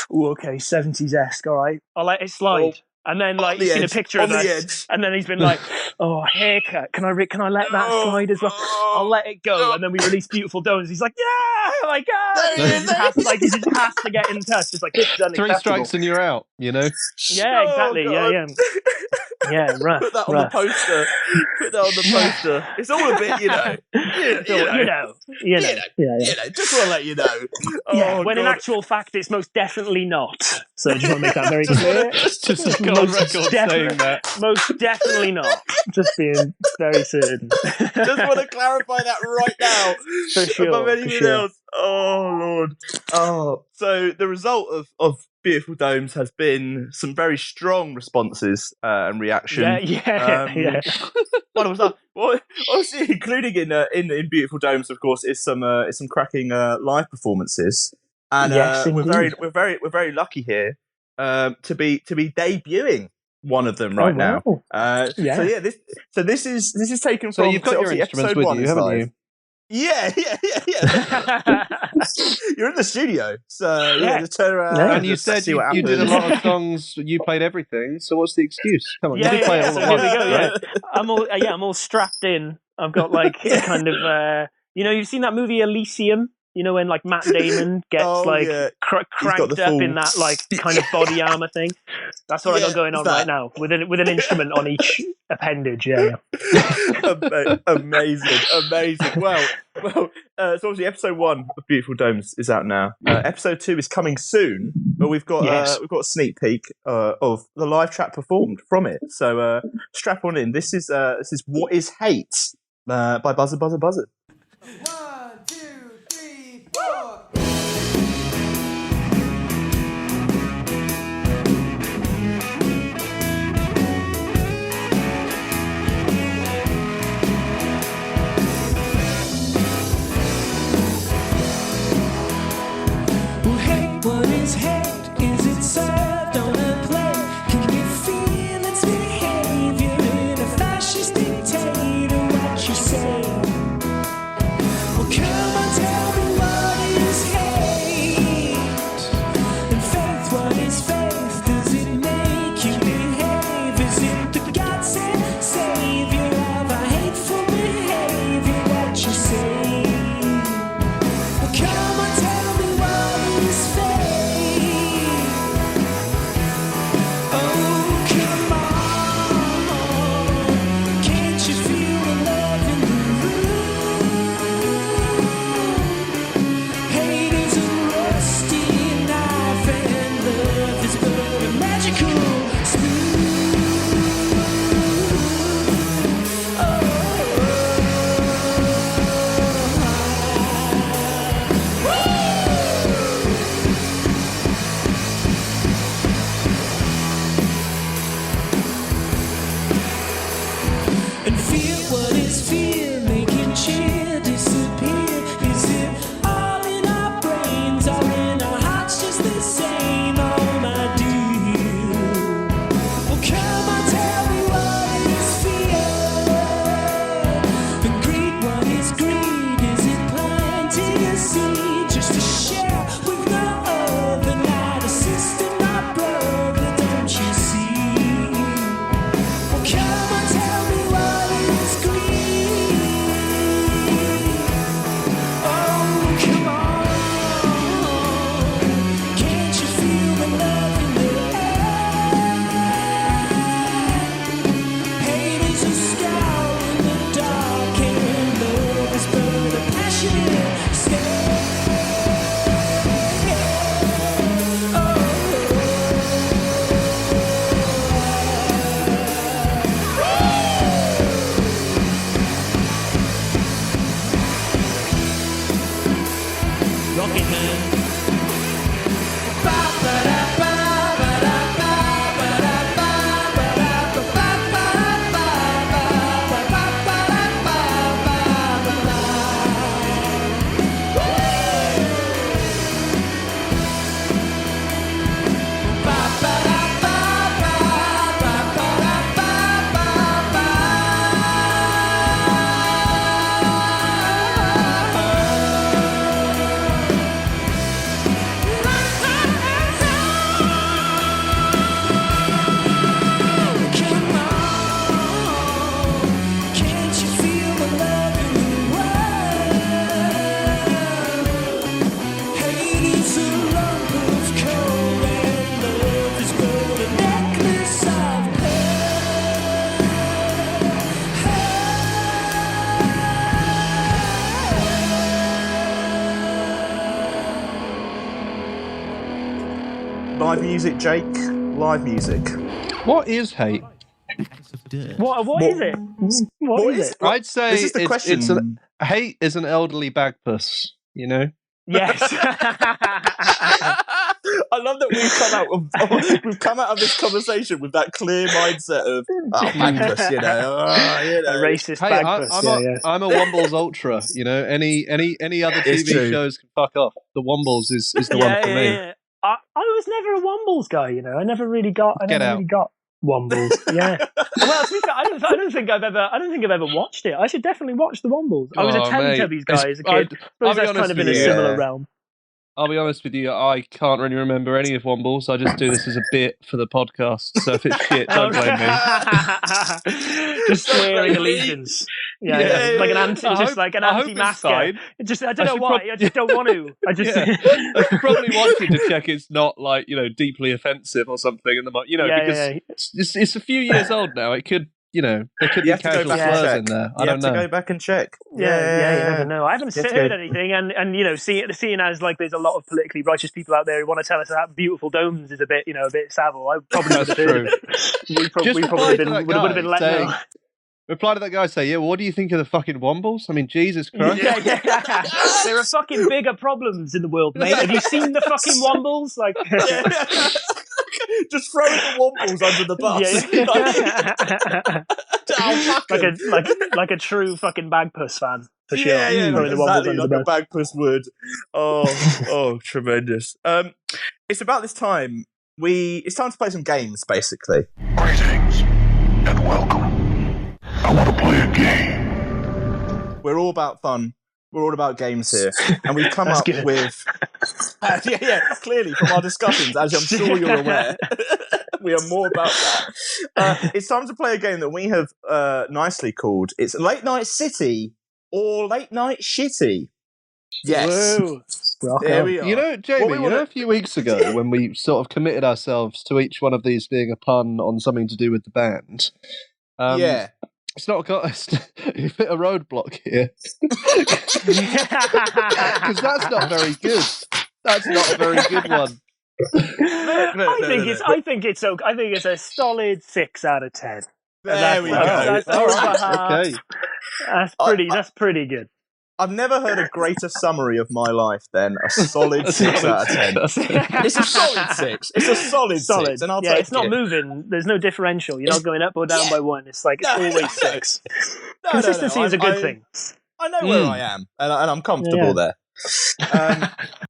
"Oh, okay, 70s-esque. All right, I'll let it slide." And then, like, he's seen a picture of us, and then he's been like, "Oh, haircut. Can I let that slide as well? I'll let it go." And then we release Beautiful Donuts. He's like, "Yeah!" like, There he is. he just has to get in touch. It's like, this is 3 unacceptable. strikes and you're out, you know? Yeah, exactly. Oh, yeah. Yeah, rough. Put that on the poster. Put that on the poster. It's all a bit, you know. You know. Just want to let you know. Yeah, Oh, when in God. actual fact, it's most definitely not. So I just want to make that very clear. Just go on record saying that. Most definitely not. Just being very certain. Just want to clarify that right now. For sure, Above for anything sure. else. Oh, Lord. Oh, so the result of Beautiful Domes has been some very strong responses and reaction. Yeah. What was that? Well, obviously, including in Beautiful Domes, of course, is some cracking live performances, and Yes, we're indeed. very lucky here to be debuting one of them right now. Wow. Yeah. So this is taken So from. you've got your obviously instruments episode with 1 you, is haven't live. you? Yeah. You're in the studio, so Yeah. just turn around. Yeah. And you just said see you what did a happens. lot of songs, you played everything, so what's the excuse? Come on, you Yeah, did play it all so at here we once, go. Yeah, right? I'm all strapped in. I've got like a kind of you've seen that movie Elysium. You know when like Matt Damon gets Yeah. cranked the up full- in that like kind of body armor thing. That's what I got going on that. right now with an instrument on each appendage. Yeah. Amazing. Well. So obviously, episode 1 of Beautiful Domes is out now. Episode 2 is coming soon, but we've got Yes. a sneak peek of the live track performed from it. So strap on in. This is What Is Hate by Buzzard Buzzard Buzzard. 1, 2, 3, 4. Well, hate, what is hate? Is it served on a plate? Can you feel its behavior in a fascist dictator? What you say? Well, come on, tell me what is hate? And faith, what is faith? Does it make you behave? Is it the God sent savior of a hateful behavior? What you say? Well, come on, tell me what is fate? Oh, come on. Can't you feel the love in the room? Hate is a rusty knife and love is but a magical spoon. And fear, what is fear? Making cheer disappear. Is it all in our brains or in our hearts just the same? Oh my dear. Well, come on, tell me what is fear? And greed, what is greed? Is it planting a seed just to share with no other? Not a sister, not brother, don't you see? Well, come on, tell me what is greed? Oh, come on. Can't you feel the love in the air? Hate is a scowl in the dark, and love is but a passionate stare. Rocket Man. Live music, Jake. Live music. What is hate? What is it? What is it? I'd say This is the question. Hate is an elderly bagpuss, you know? Yes. I love that we've come out of this conversation with that clear mindset of bagpuss, you know. A racist Hey, bagpuss. I'm a Wombles ultra, you know. Any other It's TV true. shows can fuck off. The Wombles is the one for me. Yeah. I was never a Wombles guy, you know. I never really got Wombles. Yeah. Well, to be fair, I don't think I've ever watched it. I should definitely watch the Wombles. I was a Teletubbies guy as a kid. I'll I be that's kind honest of in with a you. similar realm. I'll be honest with you, I can't really remember any of Wombles. I just do this as a bit for the podcast. So if it's shit, don't blame me. Just swearing allegiance. Yeah. Like an anti-masker. I don't know why. I just don't want to. I probably wanted to check it's not like, you know, deeply offensive or something in the because it's a few years old now. It could, you know, there could be casual slurs in there. I don't know. You have to go back and check. Yeah, you never know. I haven't heard anything, and you know, seeing as like there's a lot of politically righteous people out there who want to tell us that beautiful domes is a bit savile. I probably would have heard of it. We probably would have been let know. Reply to that guy, say, yeah, well, what do you think of the fucking Wombles? I mean, Jesus Christ. Yeah. There are fucking bigger problems in the world, mate. Have you seen the fucking Wombles? Like, just throwing the Wombles under the bus. like a true fucking bagpuss fan, for sure. Yeah, throwing the Wombles under like the a bus. bagpuss would. Oh, tremendous. It's about this time. It's time to play some games, basically. Greetings and welcome. I want to play a game. We're all about fun. We're all about games here, and we've come up with clearly from our discussions, as I'm sure you're aware, we are more about that. It's time to play a game that we have nicely called. It's Late Night City or Late Night Shitty. Yes. Whoa. There we are. You know, Jamie, a few weeks ago when we sort of committed ourselves to each one of these being a pun on something to do with the band. It's not you hit a roadblock here because that's not very good. That's not a very good one. I think it's a solid 6 out of 10. There we go. Okay. That's pretty good. I've never heard a greater summary of my life than a solid 6 out of 10. It's a solid 6. It's a solid 6. And I'll take it's not moving. There's no differential. You're not going up or down by 1. It's like it's always 6. Consistency is a good thing. I know where I am, and I'm comfortable there.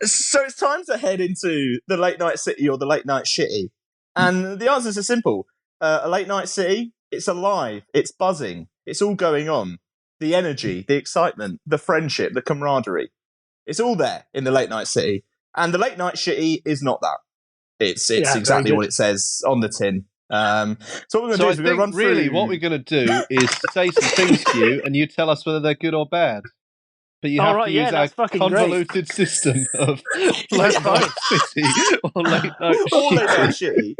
So it's time to head into the Late Night City or the Late Night Shitty. And the answers are simple. A Late Night City, it's alive, it's buzzing, it's all going on. The energy, the excitement, the friendship, the camaraderie. It's all there in the Late Night City. And the Late Night Shitty is not that. It's exactly what it says on the tin. So what we're going to do is we're going to run through... Really, what we're going to do is say some things to you, and you tell us whether they're good or bad. But you have to use our convoluted system of Late Night City or Late Night Shitty.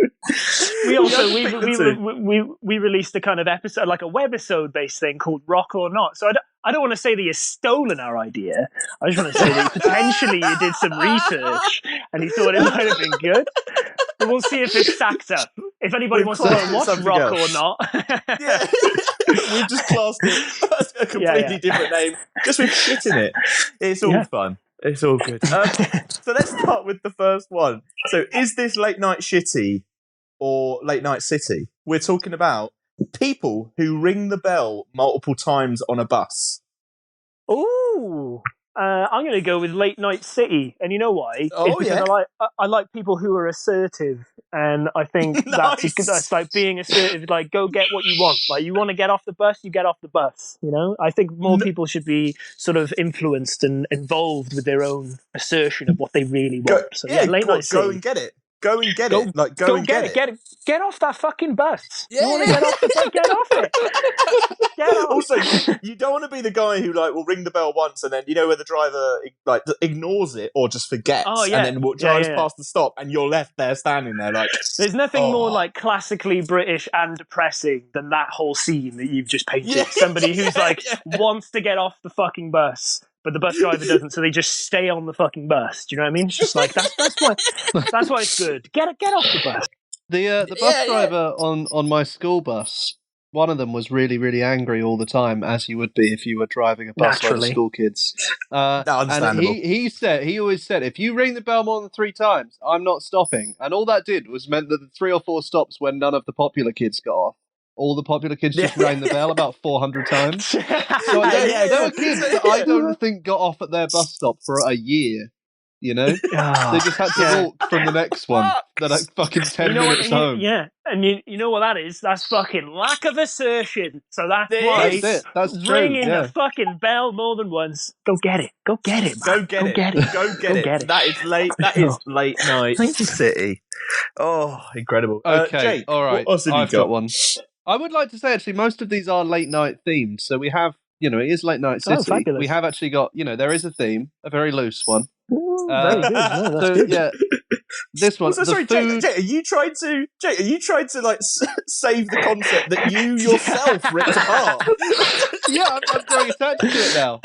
We released a kind of episode, like a webisode based thing called Rock or Not. So I don't want to say that you've stolen our idea. I just want to say that potentially you did some research and you thought it might have been good. But we'll see if it stacks up. If anybody wants to go watch Rock or Not. We've just classed it as a completely different name, just with shit in it. It's all fun. It's all good. So let's start with the first one. So is this Late Night Shitty or Late Night City? We're talking about people who ring the bell multiple times on a bus. Ooh. I'm going to go with Late Night City, and you know why? I like people who are assertive, and I think that's like being assertive. Like, go get what you want. Like, you want to get off the bus, you get off the bus. You know, I think more people should be sort of influenced and involved with their own assertion of what they really want. Late Night City. Go and get it. Go and get it. Like, go and get it. Get off that fucking bus. Yeah. You want to get off the bus? Get off it. Get off. Also, you don't want to be the guy who like will ring the bell once and then you know where the driver like ignores it or just forgets and then drives past the stop and you're left there standing there like. There's nothing more like classically British and depressing than that whole scene that you've just painted. Somebody who's like wants to get off the fucking bus, but the bus driver doesn't, so they just stay on the fucking bus. Do you know what I mean? It's just like that's why it's good. Get off the bus. The bus driver on my school bus, one of them was really, really angry all the time, as you would be if you were driving a bus full of school kids. Understandable. And he always said, if you ring the bell more than 3 times, I'm not stopping. And all that did was meant that the 3 or 4 stops when none of the popular kids got off, all the popular kids just rang the bell about 400 times. So there were kids that I don't think got off at their bus stop for a year. You know, they just had to walk from the next one. They're like fucking 10 minutes home. And you know what that is? That's fucking lack of assertion. So that's why that's ringing the fucking bell more than once. Go get it. Go get it. Man. Go get it. That is late. That is late night city. Oh, incredible. Okay, Jake, all right. What else have I've you got one. I would like to say actually, most of these are late night themed. So we have, it is late night city. Fabulous. We have actually got, there is a theme, a very loose one. Very good. No, that's good. Yeah, this one. Sorry, food... Jake, are you trying to like save the concept that you yourself ripped apart? Yeah, I'm growing attached to it now.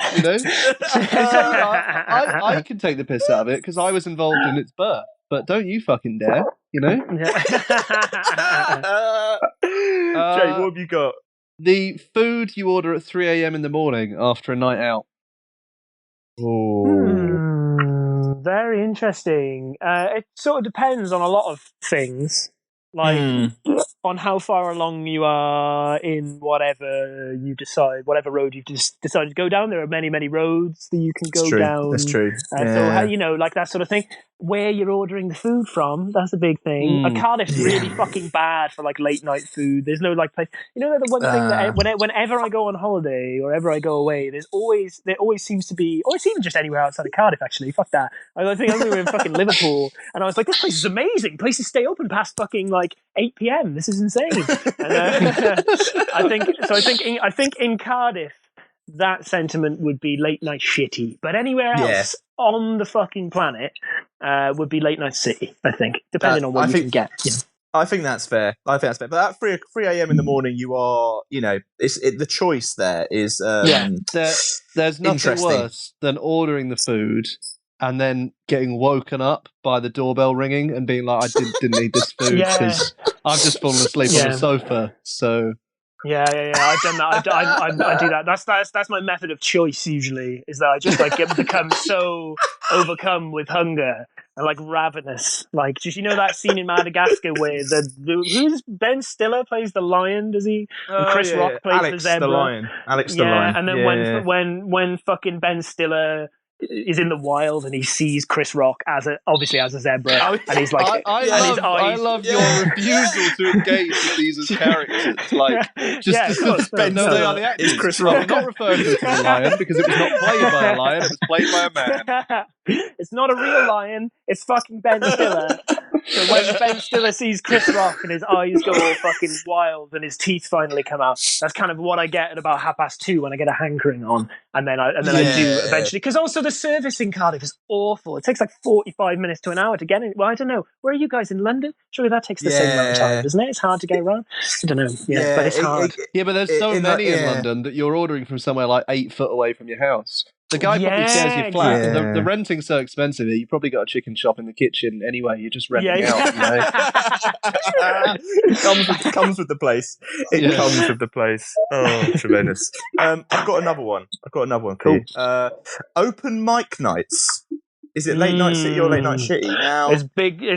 I can take the piss out of it because I was involved in its birth. But don't you fucking dare, Jake, what have you got? The food you order at 3 a.m. in the morning after a night out. Very interesting. It sort of depends on a lot of things, like on how far along you are in whatever you decide, whatever road you've decided to go down. There are many, many roads that you can go down. That's true. So how, like that sort of thing. Where you're ordering the food from, that's a big thing. Cardiff's really fucking bad for like late night food. There's no like place. The one thing that whenever I go on holiday or ever I go away, there always seems to be, or it's even just anywhere outside of Cardiff actually. Fuck that. I think we were in fucking Liverpool, and I was like, this place is amazing. Places stay open past fucking like 8 p.m. This is insane. And, I think in Cardiff, that sentiment would be late night shitty, but anywhere else on the fucking planet would be late night city. I think, depending on what you can get. Yeah. I think that's fair. But at 3 a.m. in the morning, you are, the choice there is. There's nothing worse than ordering the food and then getting woken up by the doorbell ringing and being like, I didn't need this food because I've just fallen asleep on the sofa. So. Yeah. I've done that. I do that. That's my method of choice usually. Is that I just like become so overcome with hunger and like ravenous. Like, just that scene in Madagascar where who's Ben Stiller plays the lion? Does he? And Chris Rock plays the zebra. Alex the lion. And then when fucking Ben Stiller is in the wild and he sees Chris Rock obviously as a zebra, and he's like, I love your refusal to engage with these as characters, like just they are the actors. It's Chris Rock. I'm not referring to it as a lion because it was not played by a lion; it was played by a man. It's not a real lion. It's fucking Ben Stiller. So when Ben Stiller sees Chris Rock and his eyes go all fucking wild and his teeth finally come out, that's kind of what I get at about 2:30 when I get a hankering on, and then I do eventually. Because also the service in Cardiff is awful. It takes like 45 minutes to an hour to get in. Well, I don't know. Where are you guys in London? Surely that takes the same amount of time, doesn't it? It's hard to get around. I don't know. Yeah, but it's hard. But there's so many in London that you're ordering from somewhere like 8 foot away from your house. The guy probably shares your flat. Yeah. The renting's so expensive that you probably got a chicken shop in the kitchen anyway. You're just renting out. It comes with the place. It comes with the place. Oh, tremendous. I've got another one. Cool. Open mic nights. Is it late night city or late night shitty? Now it's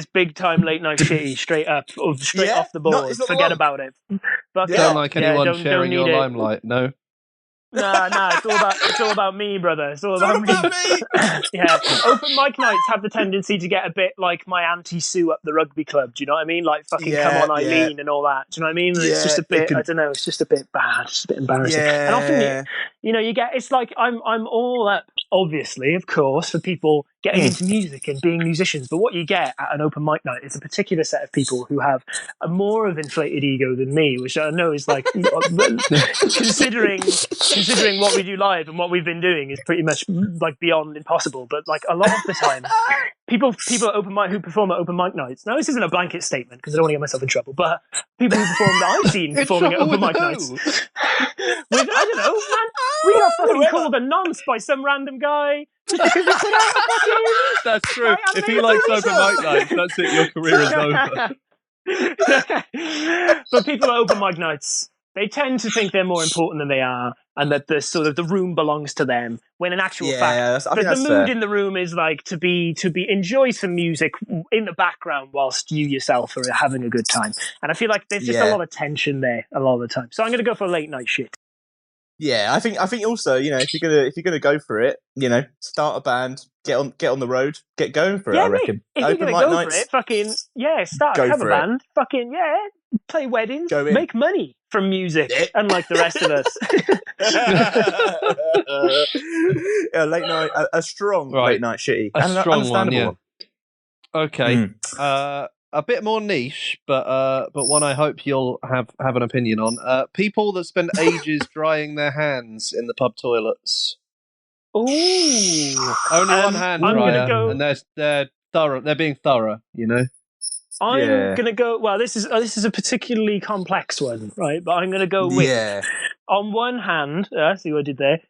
big time late night shitty, straight up, straight off the board. Forget about it. Don't like anyone sharing your limelight. No. Nah, it's all about me, brother. It's all about me. Yeah. Open mic nights have the tendency to get a bit like my Auntie Sue up the rugby club. Do you know what I mean? Like fucking come on Eileen and all that. Do you know what I mean? It's just a bit. I don't know. It's just a bit bad. It's a bit embarrassing. Yeah. And often you get. It's like I'm all up, obviously, of course, for people getting into music and being musicians. But what you get at an open mic night is a particular set of people who have a more of inflated ego than me, which I know is like considering what we do live and what we've been doing is pretty much like beyond impossible. But like a lot of the time, people who perform at open mic nights. Now, this isn't a blanket statement because I don't want to get myself in trouble, but people who perform that I've seen performing at open mic nights. With, I don't know, man, we got fucking called a nonce by some random guy just because we put out a fucking... That's true. If he likes open mic nights, that's it. Your career is over. But people at open mic nights, they tend to think they're more important than they are, and that the sort of the room belongs to them. When in actual fact, I think the that's mood fair. in the room is like to enjoy some music in the background whilst you yourself are having a good time. And I feel like there's just a lot of tension there a lot of the time. So I'm going to go for late night shit. Yeah, I think also, if you're gonna go for it, start a band, get on the road, get going for it. I reckon. If you're gonna go for it, fucking start a cover band, fucking play weddings, make money from music, unlike the rest of us. Late night, a strong late night shitty, a strong one, yeah. one. Okay, a bit more niche, but one I hope you'll have an opinion on. People that spend ages drying their hands in the pub toilets. Ooh, only one hand dryer, and they're thorough. They're being thorough, I'm gonna go. Well, this is a particularly complex one, right? But I'm gonna go with. On one hand, see what I did there.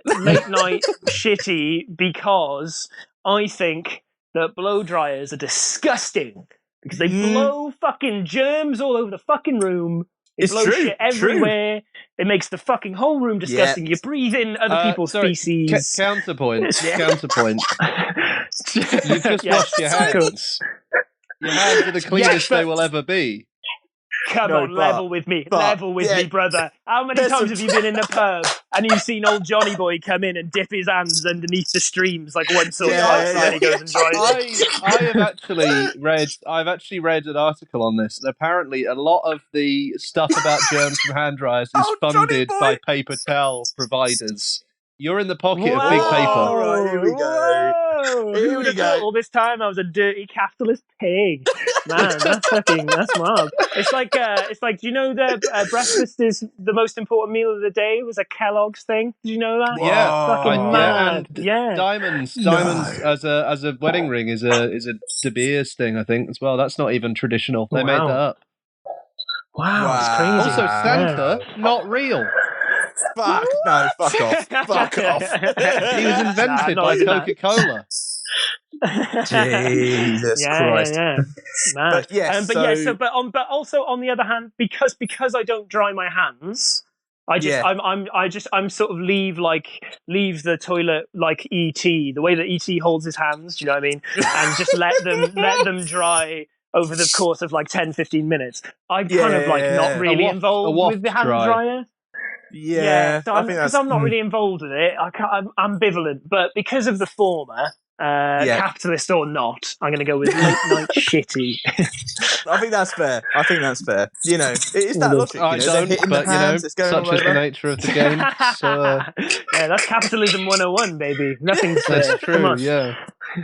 Late night shitty, because I think that blow dryers are disgusting because they blow fucking germs all over the fucking room. It blows shit everywhere. It makes the fucking whole room disgusting. You breathe in other people's feces. Counterpoint. You've just washed your hands. Your hands are the cleanest they will ever be. Come on, level with me. Level with me, brother. How many times have you been in the pub and you've seen old Johnny Boy come in and dip his hands underneath the streams like once or twice and he goes and dries it? I've actually read an article on this. And apparently a lot of the stuff about germs from hand dryers is funded by paper towel providers. You're in the pocket of big paper. Right, here we go. Here we go. All this time I was a dirty capitalist pig. Man, that's wild. It's like, do you know that breakfast is the most important meal of the day? It was a Kellogg's thing. Did you know that? Yeah. Fucking mad. Diamonds as a wedding ring is a De Beers thing, I think, as well. That's not even traditional. They made that up. Wow, it's crazy. Also, Santa, not real. Fuck off. Fuck off. He was invented by Coca-Cola. Jesus Christ. Yeah. Man. But also on the other hand, because I don't dry my hands, I'm sort of leave the toilet like E.T. the way that E.T. holds his hands, do you know what I mean? And just let them dry over the course of like 10-15 minutes. I'm kind of not really involved with the hand dryer. Yeah, so because I'm not really involved with it, I'm ambivalent. But because of the former, capitalist or not, I'm going to go with late night shitty. I think that's fair. It's that logic. I don't, but such is the nature of the game. So, that's capitalism 101, baby. Nothing's fair. That's true. Yeah.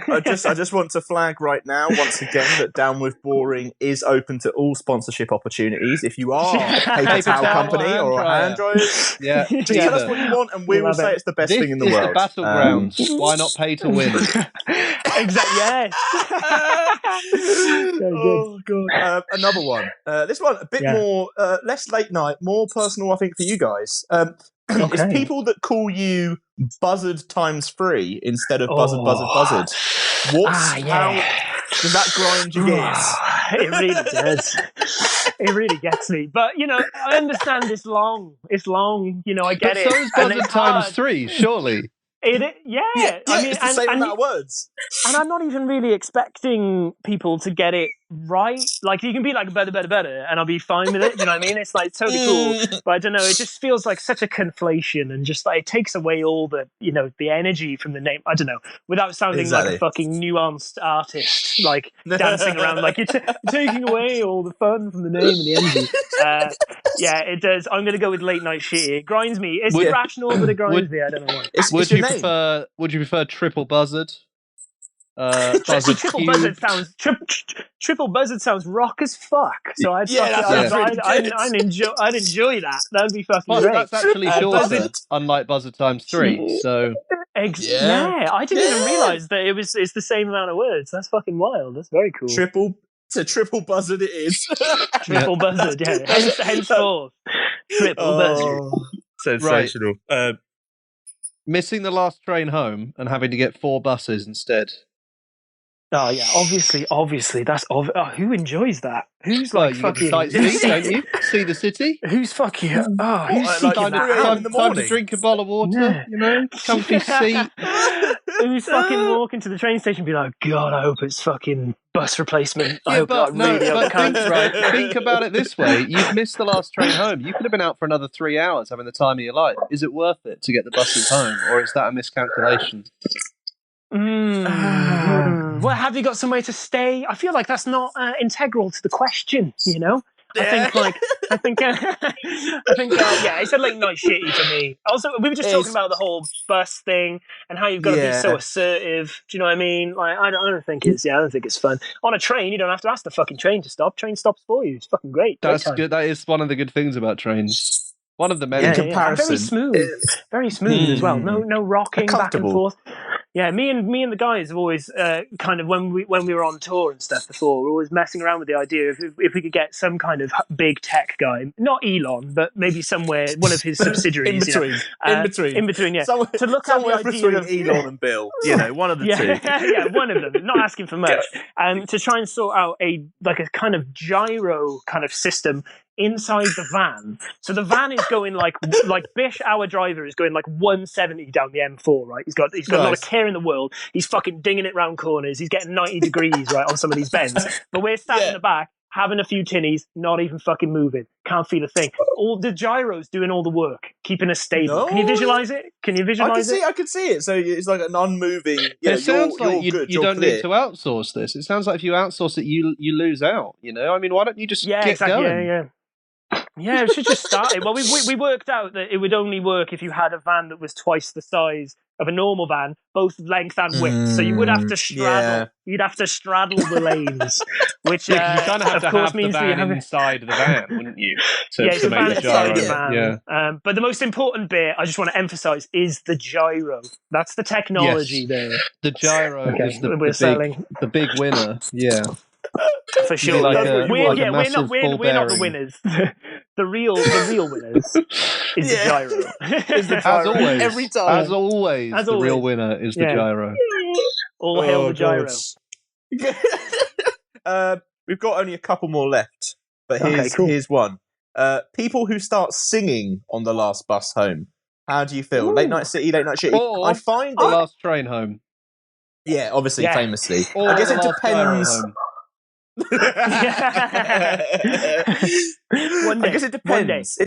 I just want to flag right now, once again, that Down With Boring is open to all sponsorship opportunities. If you are a paper towel company or a hand dryer, just tell us what you want and we will say it's the best thing in the world. This is the battlegrounds. Why not pay to win? Exactly. Yes. Oh god. Another one. This one a bit more less late night, more personal. I think for you guys. It's people that call you Buzzard times 3 instead of Buzzard Buzzard Buzzard. How does that grind your gears? It really does. It really gets me. But I understand it's long. It's long. I get it. So is Buzzard times 3, surely. I mean, it's the same amount of words. And I'm not even really expecting people to get it right. Like, you can be like, better, and I'll be fine with it. You know what I mean? It's like totally cool. But I don't know, it just feels like such a conflation and just like it takes away all the, the energy from the name. I don't know, without sounding like a fucking nuanced artist, like dancing around, like you're taking away all the fun from the name and the energy. It does. I'm going to go with late night shit. It grinds me. It's irrational, but it grinds me. I don't know why. Would you prefer triple buzzard? Triple buzzard sounds rock as fuck. So I'd enjoy that. That'd be fucking great. That's actually shorter, unlike Buzzard times 3. So Yeah, I didn't even realise that it's the same amount of words. That's fucking wild. That's very cool. It's a triple buzzard it is. Triple buzzard, yeah. Henceforth. Triple buzzard. Sensational. Missing the last train home and having to get 4 buses instead. Oh yeah, obviously. That's who enjoys that? Who's like you fucking? get to sightsee, don't you? See the city. Who's fucking? Oh, who's Like seeking that out? in the Time to morning. drink a bottle of water. Yeah. Comfy seat. Who's fucking walking to the train station and be like, God, I hope it's fucking bus replacement. I Yeah, hope but I really hope it think, counts. right, think about it this way. You've missed the last train home. You could have been out for another 3 hours having the time of your life. Is it worth it to get the buses home, or is that a miscalculation? Well, have you got somewhere to stay? I feel like that's not integral to the question, you know? I think, yeah, it's a late night shitty for me. Also, we were just talking about the whole bus thing and how you've got to be so assertive. Do you know what I mean? Like, I don't think it's fun. On a train, you don't have to ask the fucking train to stop. Train stops for you. It's fucking great. That's good. That is one of the good things about trains. One of the many. In comparison, very smooth as well. No rocking back and forth. Yeah, me and the guys have always kind of when we were on tour and stuff before, we were always messing around with the idea of if we could get some kind of big tech guy, not Elon, but maybe somewhere one of his subsidiaries, in between, yeah, to look at the idea of Elon and Bill, one of the two, yeah, one of them, not asking for much, to try and sort out a kind of gyro kind of system inside the van. So the van is going like Bish, our driver, is going like 170 down the M4, right? He's got a lot of care in the world. He's fucking dinging it round corners. He's getting 90 degrees right on some of these bends. But we're sat in the back having a few tinnies, not even fucking moving. Can't feel a thing. All the gyros doing all the work, keeping us stable. No. Can you visualize it? I can see it. So it's like an unmoving. Yeah, it sounds like you don't need to outsource this. It sounds like if you outsource it, you lose out. I mean, why don't you just get going? Yeah, it should just start it. Well, we worked out that it would only work if you had a van that was twice the size of a normal van, both length and width. So you would have to straddle. Yeah. You'd have to straddle the lanes, which you kind of have to have means the van inside the van, wouldn't you? To make the gyro. Yeah. But the most important bit I just want to emphasise is the gyro. That's the technology there. The gyro is the big winner. Yeah. For sure, we're not the winners. the real winners is the gyro. Is the gyro. As always, every time. As always, the real winner is the gyro. All hail the gyro. We've got only a couple more left, but here's one. People who start singing on the last bus home. How do you feel? Ooh. Late night city, late night shitty. Or I find the last train home. Yeah, obviously, famously. I guess it depends. I guess it depends.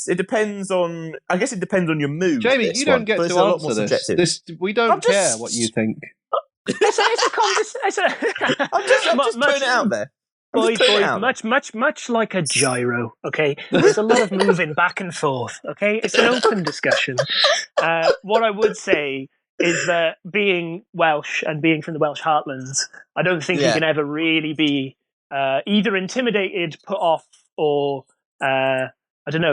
It depends on. I guess it depends on your mood. Jamie, you don't get to answer this. We don't care what you think. It's a conversation. I'm just putting it out there. Boys, much like a gyro. Okay, there's a lot of moving back and forth. Okay, it's an open discussion. What I would say is that being Welsh and being from the Welsh heartlands, I don't think you can ever really be either intimidated, put off, or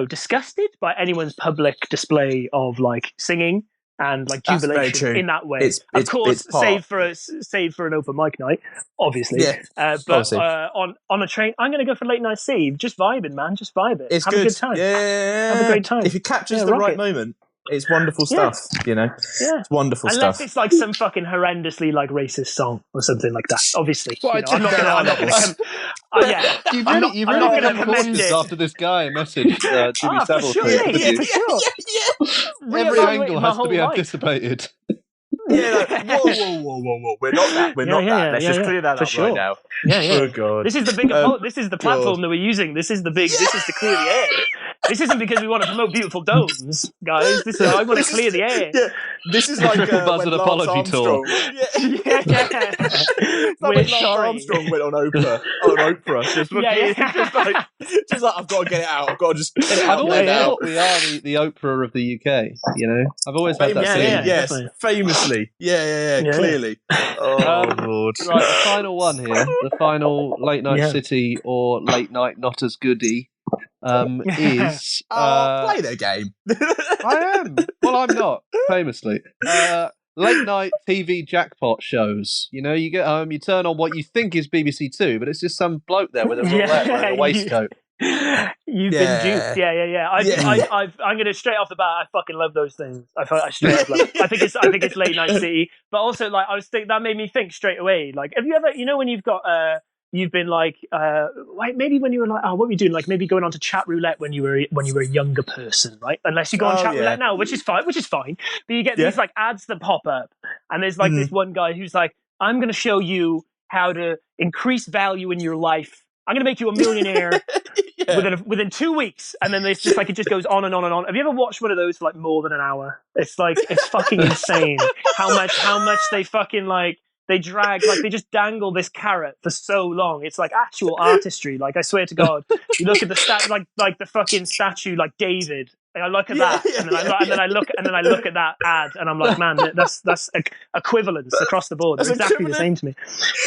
disgusted by anyone's public display of like singing and like jubilation in that way. Of course, save for an open mic night, obviously. Yeah. But on a train, I'm going to go for late night Steve. Just vibing, man. Just vibe it. Have a good time. Yeah. Have a great time. If it captures the right moment. It's wonderful stuff, Yeah. It's wonderful stuff. Unless it's like some fucking horrendously like racist song or something like that. Obviously, I'm not going to commend it after this guy messaged Jimmy Savile. For sure. Every angle has to be anticipated. Yeah, whoa. We're not that. We're not that. Let's just clear that up right now. Yeah. Oh god. This is the big. This is the platform that we're using. This is to clear the air. This isn't because we want to promote beautiful domes, guys. I want to clear the air. Yeah. This is like Buzzard apology tour. We're sorry. Armstrong went on Oprah. Just like I've got to get it out. I've got to just get it out. We are the Oprah of the UK. I've always had that feeling. Yes, famously. Yeah. Clearly. Oh Lord. Right, the final one here. The final late night city or late night not as goodie. is play their game. I am. Well, I'm not, famously. Late night TV jackpot shows. You know, you get home, you turn on what you think is BBC Two, but it's just some bloke there with a roulette wearing a waistcoat. You've been duped. Yeah. I'm gonna straight off the bat. I fucking love those things. I straight up love. I think it's Late Night City, but also like I was thinking that made me think straight away. Like, have you ever, you know, when you've got you've been like maybe when you were like, oh, what were you doing? Like maybe going on to chat roulette when you were a younger person, right? Unless you go on chat roulette now, which is fine. But you get these like ads that pop up, and there's like this one guy who's like, I'm going to show you how to increase value in your life. I'm going to make you a millionaire within 2 weeks. And then it's just like, it just goes on and on and on. Have you ever watched one of those for like more than an hour? It's like, it's fucking insane how much they fucking like, they drag, like they just dangle this carrot for so long. It's like actual artistry. Like I swear to God, you look at the like the fucking statue, like David. And I look at that, and then I look at that ad, and I'm like, man, that's equivalence across the board. It's exactly the same to me.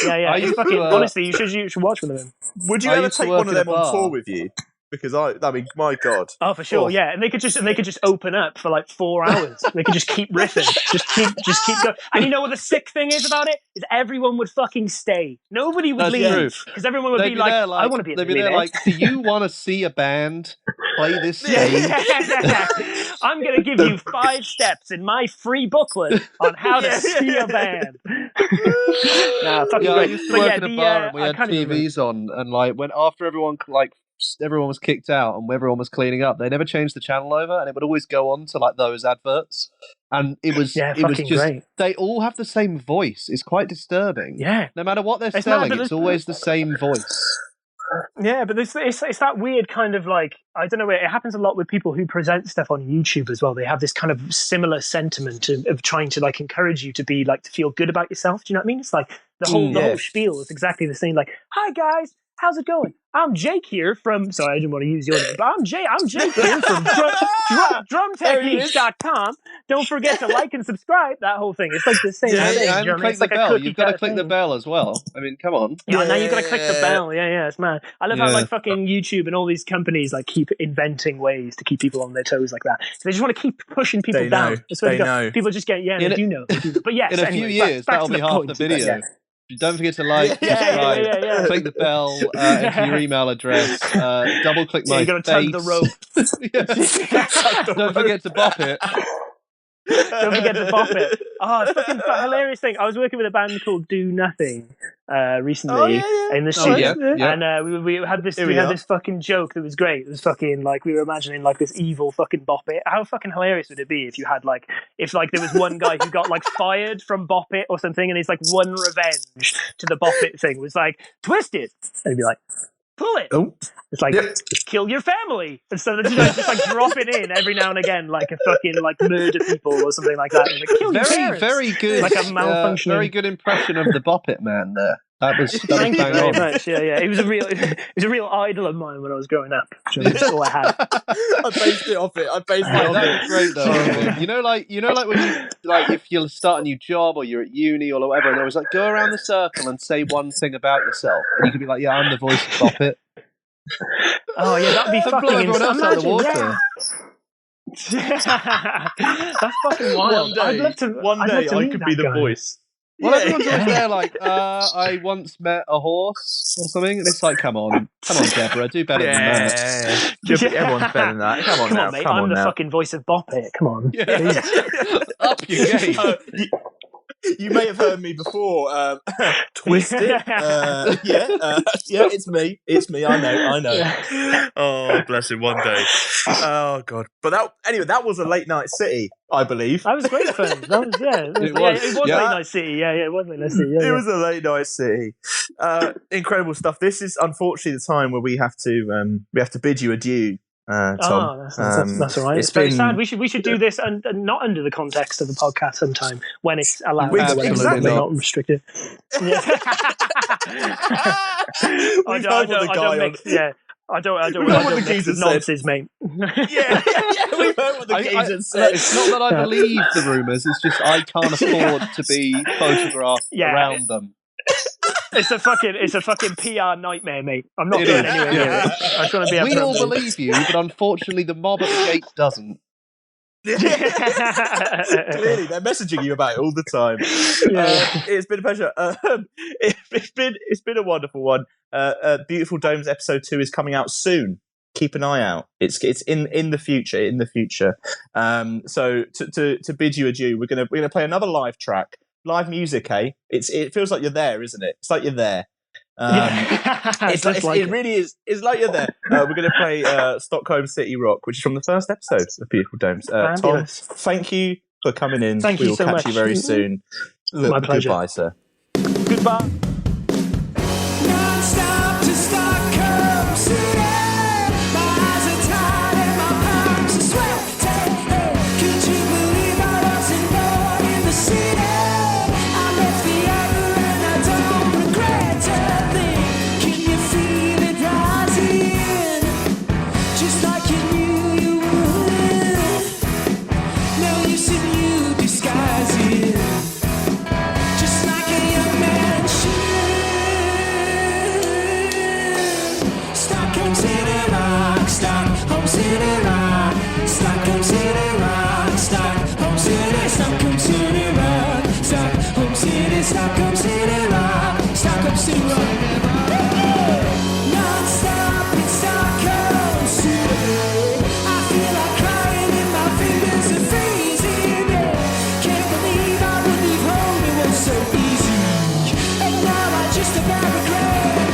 Yeah. It's fucking, honestly, you should watch one of them. Would you ever take one of them on tour with you? Because I mean, my God. Oh, for sure, yeah. And they could just open up for like 4 hours. They could just keep riffing, just keep going. And you know what the sick thing is about it? Is everyone would fucking stay. Nobody would leave because everyone would be like, I want to be. They'd be there like, do you want to see a band play this stage? I'm going to give you 5 steps in my free booklet on how to see a band. Nah, fucking great. I used to work in a bar and we had TVs on, and like when after everyone was kicked out and everyone was cleaning up, they never changed the channel over, and it would always go on to like those adverts, and it was just great. They all have the same voice. It's quite disturbing. Yeah, no matter what they're selling, it's always the same voice. Yeah, but it's that weird kind of like, I don't know, it happens a lot with people who present stuff on YouTube as well. They have this kind of similar sentiment of trying to like encourage you to be like, to feel good about yourself. Do you know what I mean? It's like the whole spiel is exactly the same. Like, hi guys, how's it going? I'm Jake here from, sorry, I didn't want to use your name, but I'm Jake here from drumtechniques.com. Don't forget to like and subscribe. That whole thing. It's like the same thing. And click the bell. You've got to click the bell as well. I mean, come on. Yeah, now you've got to click the bell. Yeah, it's mad. I love how like fucking YouTube and all these companies like keep inventing ways to keep people on their toes like that. So they just want to keep pushing people down. They know. People just get, they do know. But yes, in a few years, that'll be half the video. Don't forget to like, subscribe, click the bell, enter your email address, double click my face. You're going to tug the rope. Don't forget to bop it. Don't forget to bop it. Oh, it's fucking hilarious thing. I was working with a band called Do Nothing recently in the studio, and we had this this fucking joke that was great. It was fucking like we were imagining like this evil fucking Bop It. How fucking hilarious would it be if you had like if there was one guy who got like fired from Bop It or something, and his like one revenge to the Bop It thing was like twist it, and he'd be like, pull it. Oh. It's like kill your family, and so just like drop it in every now and again, like a fucking like murder people or something like that. And, like, kill your parents. Very good, like a malfunctioning. Very good impression of the Bop It man there. That was Thank you bang very on. much. Yeah. He was a real idol of mine when I was growing up. That's all I had. I based it off it. That was great though. You know, like when you if you start a new job or you're at uni or whatever, and there was like go around the circle and say one thing about yourself, and you could be like, yeah, I'm the voice of Bop It. Oh yeah, that'd be fucking everyone else out of the water. That's fucking wild. One day I could be the voice. Well, everyone's always there like, I once met a horse or something. And it's like, come on, Deborah, do better than that. Everyone's better than that. Come on now, mate. I'm the fucking voice of Bop It. Come on. Yeah. Up your game. You may have heard me before. Twist it. It's me. I know. Oh, bless him. One day. Oh God. But that was a Late Night City, I believe. That was great fun. It was Late Night City. Yeah, it was Late Night City. It was a Late Night City. Incredible stuff. This is unfortunately the time where we have to bid you adieu. Tom. That's all right. It's very sad. We should do this and not under the context of the podcast sometime when it's allowed. Exactly. Not restricted. Yeah. I don't mix with nonsense, mate. Yeah, we've heard what the geezer said. It's not that I believe the rumours, it's just I can't afford to be photographed around them. It's a fucking PR nightmare, mate. I'm not going anywhere near it. I just want to be We all able to. believe you, but unfortunately, the mob at the gate doesn't. Clearly, they're messaging you about it all the time. It's been a pleasure. It's been a wonderful one. Beautiful Domes episode 2 is coming out soon. Keep an eye out. It's in the future. In the future. So to bid you adieu, we're gonna play another live track, live music. It feels like you're there, isn't it? It's like you're there. It really is. It's like you're there. We're going to play Stockholm City Rock, which is from the first episode of Beautiful Domes. Tom, thank you for coming in. Thank you we will so catch much. you very soon. My pleasure. Goodbye, sir. Goodbye. Non-stop to Stockholm City. My eyes are tired and my palms are sweating. Could you believe I wasn't born in the city? I left the other and I don't regret a thing. Can you feel it rising? Just like you knew you would. No use in you disguising. Just like a young man should. Stockholm City Rock, Stockholm City Rock, Stockholm City Rock, Stockholm City, Stockholm City Rock, Stockholm City, Stockholm City Rock, Stockholm City Rock. Non-stop in Stockholm City. I feel like crying and my fingers are freezing. Can't believe I would leave home, it was so easy. And now I just about regret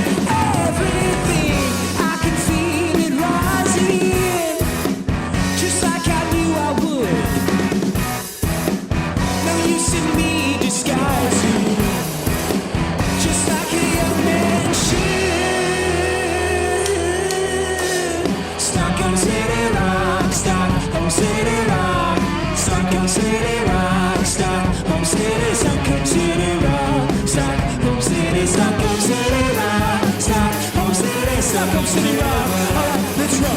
everything. I can feel it rising, just like I knew I would. No use in me disguising, just like a young man should. Stockholm City Rock, Stockholm City Rock, Stockholm City Rock, Stockholm City, Stockholm City Rock, Stockholm City, Stockholm City Rock, Stockholm City, Stockholm City Rock. All right, let's rock.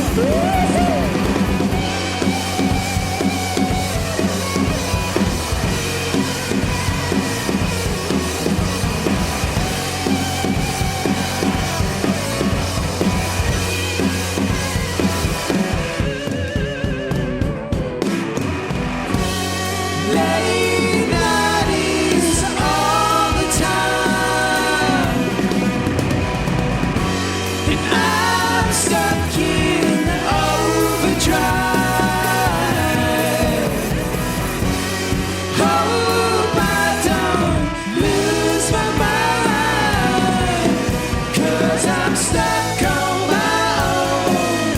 Late night is all the time, and I'm stuck in overdrive. Hope I don't lose my mind, 'cause I'm stuck on my own,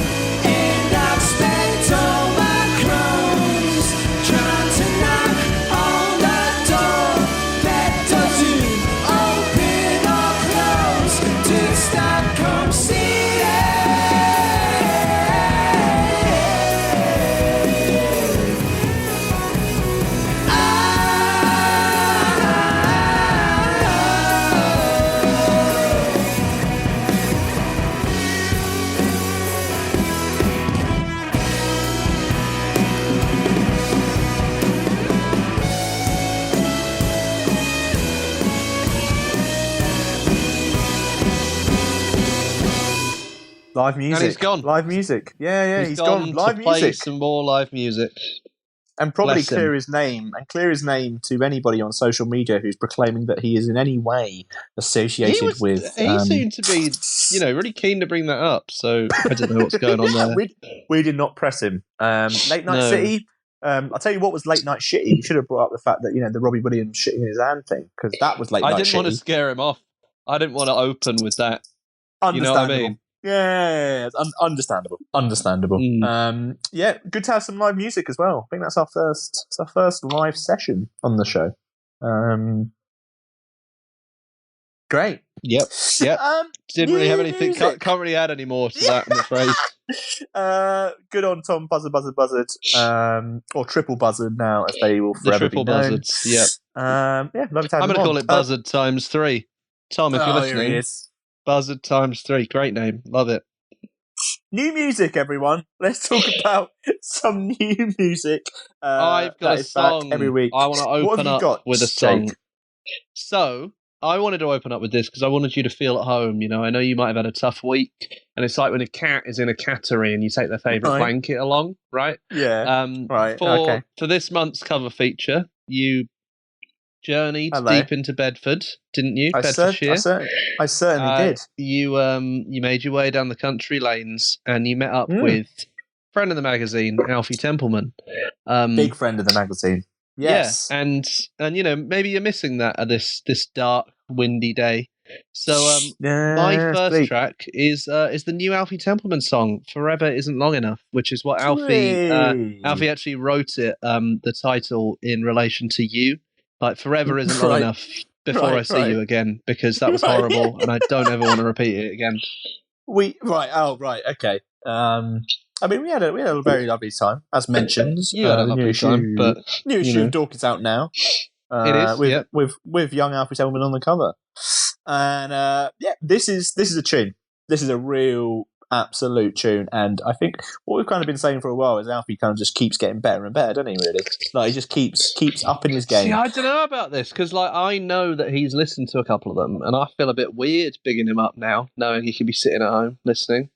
and I've spent all my crumbs trying to knock on that door that doesn't open or close to Stockholm City. Live music. he's gone. Live music. Yeah, he's gone. Live to play music. some more live music. And probably Bless him. clear his name to anybody on social media who's proclaiming that he is in any way associated with. He seemed to be, really keen to bring that up. So I don't know what's going on there. we did not press him. Late Night No. City. I'll tell you what was Late Night Shitty. We should have brought up the fact that the Robbie Williams shitting in his hand thing, because that was Late Night I didn't want to Shitty. scare him off. I didn't want to open with that. You know what I mean? Yeah, understandable. Mm. Good to have some live music as well. I think that's our first live session on the show. Great. Yep. Didn't really have anything. Can't really add any more to that, I'm afraid. Good on Tom Buzzard Buzzard Buzzard, or Triple Buzzard now, as they will The forever triple be known. buzzards. Yep. Lovely to have I'm him going to call on. it Buzzard times 3. Tom, if you're Here listening, he is. Buzzard times 3. Great name. Love it. New music, everyone. Let's talk about some new music. I've got that a is back song every week. I want to What have open you up got, with a song. Jake? So, I wanted to open up with this because I wanted you to feel at home. I know you might have had a tough week, and it's like when a cat is in a cattery and you take their favourite blanket along, right? Yeah. Right. For this month's cover feature, you journeyed deep into Bedford, didn't you? Bedfordshire. I certainly did. You made your way down the country lanes and you met up with friend of the magazine, Alfie Templeman. Big friend of the magazine. Yes. Yeah, and maybe you're missing that at this dark, windy day. So my first track is the new Alfie Templeman song, "Forever Isn't Long Enough," which is what Alfie actually wrote it. The title in relation to you. Like, forever isn't long enough before I see you again, because that was horrible, and I don't ever want to repeat it again. Okay. I mean, we had a very lovely time, as mentioned. You had a lovely time, but new issue of Dork is out now. It is with young Alfie Templeman on the cover, and this is a tune. This is a real absolute tune, and I think what we've kind of been saying for a while is Alfie kind of just keeps getting better and better, doesn't he? Really, like he just keeps upping his game. See, I don't know about this because, like, I know that he's listened to a couple of them, and I feel a bit weird bigging him up now, knowing he could be sitting at home listening.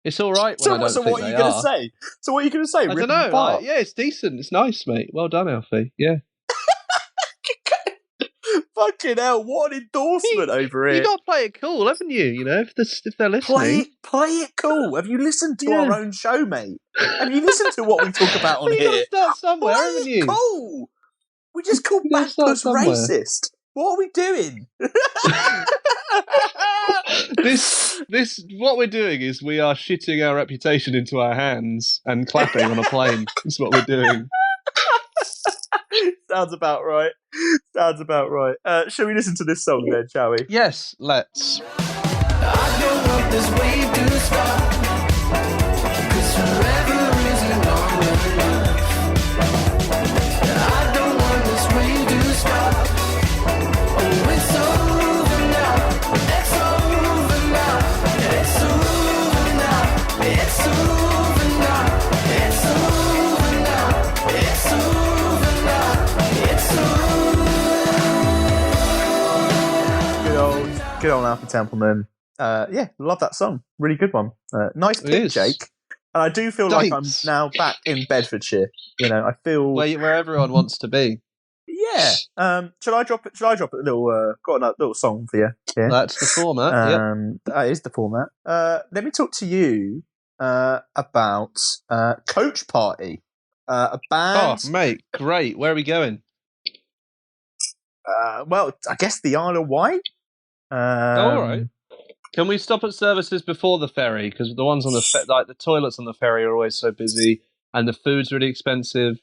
It's all right. So what are you going to say? So what are you going to say? I don't know. Yeah, it's decent. It's nice, mate. Well done, Alfie. Yeah. Fucking hell! What an endorsement over here. You got to play it cool, haven't you? If they're listening, play it cool. Have you listened to our own show, mate? Have you listened to what we talk about on here? You got to start somewhere, haven't you? Cool. We just called Backwards racist. What are we doing? This what we're doing is we are shitting our reputation into our hands and clapping on a plane. That's what we're doing. Sounds about right. Shall we listen to this song then, shall we? Yes, let's. I don't want this wave to stop, 'cause forever isn't long enough. I don't want this wave to stop. Oh, it's over now. It's over now. It's over now. It's over now. It's over now. It's over now. It's over. Good old Alfie Templeman. Love that song. Really good one. Nice pick, Jake. And I do feel like I'm now back in Bedfordshire. I feel where everyone wants to be. Yeah. Shall I drop it? A little? Got a little song for you. Yeah. That's the format. That is the format. Let me talk to you about Coach Party, a band. Oh, mate, great. Where are we going? Well, I guess the Isle of Wight. All right. Can we stop at services before the ferry? Because the ones on the like the toilets on the ferry are always so busy, and the food's really expensive.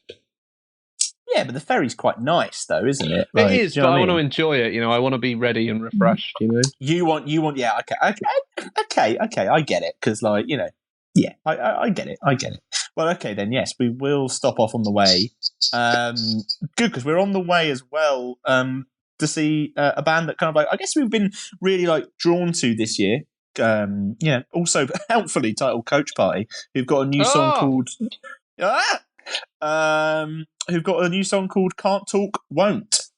Yeah, but the ferry's quite nice, though, isn't it? It is, but I want to enjoy it. I want to be ready and refreshed. You want, yeah, okay, I get it, because, I get it. Well, okay, then, yes, we will stop off on the way. Good, because we're on the way as well. To see a band that kind of I guess we've been really drawn to this year. Also helpfully titled Coach Party, who've got a new song called who've got a new song called Can't Talk Won't.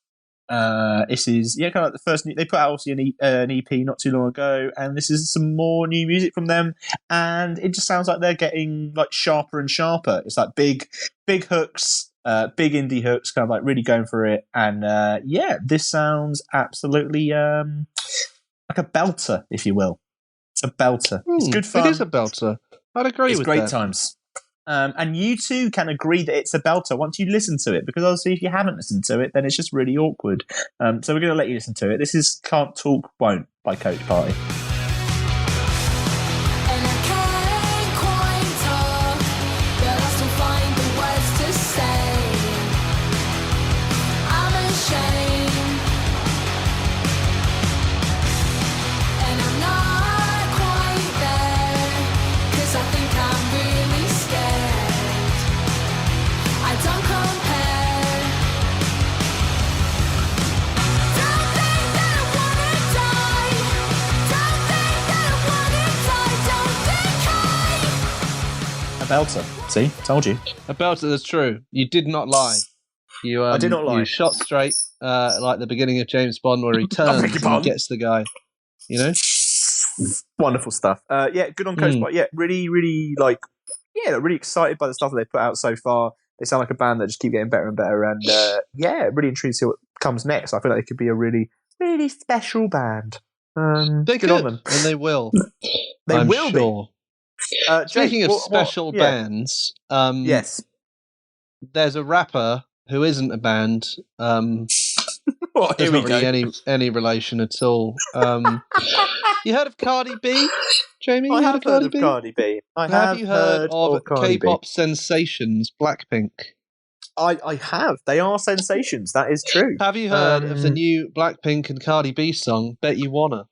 This is kind of the first they put out obviously an EP not too long ago, and this is some more new music from them, and it just sounds like they're getting sharper and sharper. It's big hooks. Big indie hooks, kind of really going for it, and this sounds absolutely like a belter, if you will. It's a belter. It's good fun. It is a belter. I'd agree with that. It's great times. And you too can agree that it's a belter once you listen to it, because obviously if you haven't listened to it, then it's just really awkward. So we're going to let you listen to it. This is Can't Talk Won't by Coach Party. Belter. See? Told you. A belter, that's true. You did not lie. I did not lie. You shot straight. like the beginning of James Bond, where he turns and he gets the guy. You know, wonderful stuff. Yeah, good on Coach. But yeah, really, really really excited by the stuff that they put out so far. They sound like a band that just keep getting better and better, and yeah, really intrigued to see what comes next. I feel like they could be a really, really special band. They good could, on them, and they will. I'm will sure. Be. Speaking of special bands, yes, there's a rapper who isn't a band. There's not really any relation at all. You heard of Cardi B, Jamie? I have heard of Cardi B. Have you heard of Cardi K-pop B. sensations Blackpink? I have. They are sensations. That is true. Have you heard of the new Blackpink and Cardi B song, Bet You Wanna?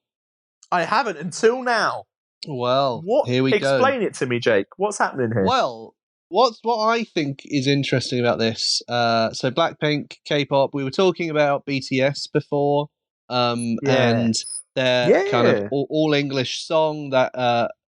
I haven't until now. Well, what? Here we go. Explain it to me, Jake. What's happening here? Well, what I think is interesting about this, so Blackpink, K-pop, we were talking about BTS before, and their kind of all English song that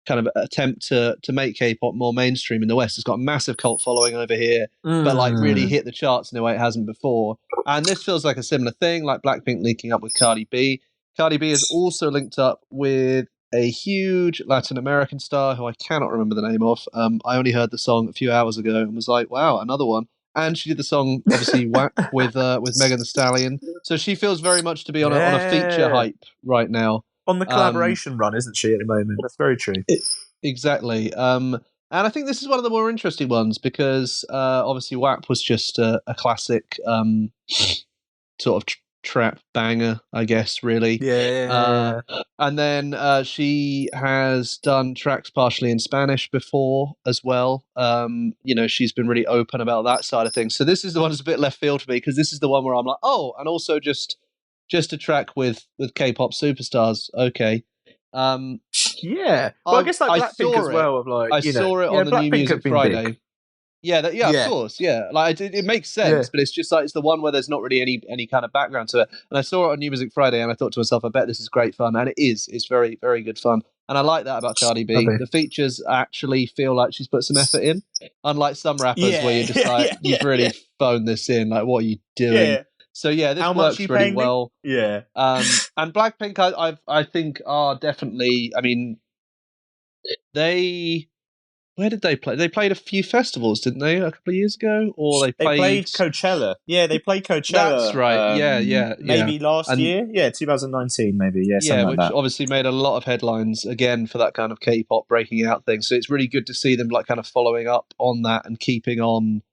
kind of attempt to make K-pop more mainstream in the West. It's got a massive cult following over here, but like really hit the charts in a way it hasn't before. And this feels like a similar thing, like Blackpink linking up with Cardi B. Cardi B is also linked up with a huge Latin American star who I cannot remember the name of. I only heard the song a few hours ago and was like, wow, another one. And she did the song, obviously, WAP with Megan Thee Stallion. So she feels very much to be on a feature hype right now. On the collaboration run, isn't she, at the moment? That's very true. Exactly. And I think this is one of the more interesting ones because, obviously, WAP was just a classic sort of trap banger, I guess, really. Yeah. And then she has done tracks partially in Spanish before as well. She's been really open about that side of things. So this is the one that's a bit left field for me because this is the one where I'm like, oh, and also just a track with K-pop superstars. Okay. Yeah. Well, I guess like Blackpink as well. Of like, I saw it on the New Music Friday. Big. Of course, yeah. Like it makes sense, but it's just like it's the one where there's not really any kind of background to it. And I saw it on New Music Friday, and I thought to myself, I bet this is great fun, and it is. It's very, very good fun, and I like that about Cardi B. The features actually feel like she's put some effort in, unlike some rappers where you're just like, you've really phoned this in. Like, what are you doing? Yeah. So yeah, this works really well. Yeah, and Blackpink, I think are definitely. I mean, where did they play? They played a few festivals, didn't they? A couple of years ago, or they played Coachella. Yeah, they played Coachella. That's right. Maybe last year. Yeah, 2019. Maybe. Yeah, which obviously made a lot of headlines again for that kind of K-pop breaking out thing. So it's really good to see them like kind of following up on that and keeping on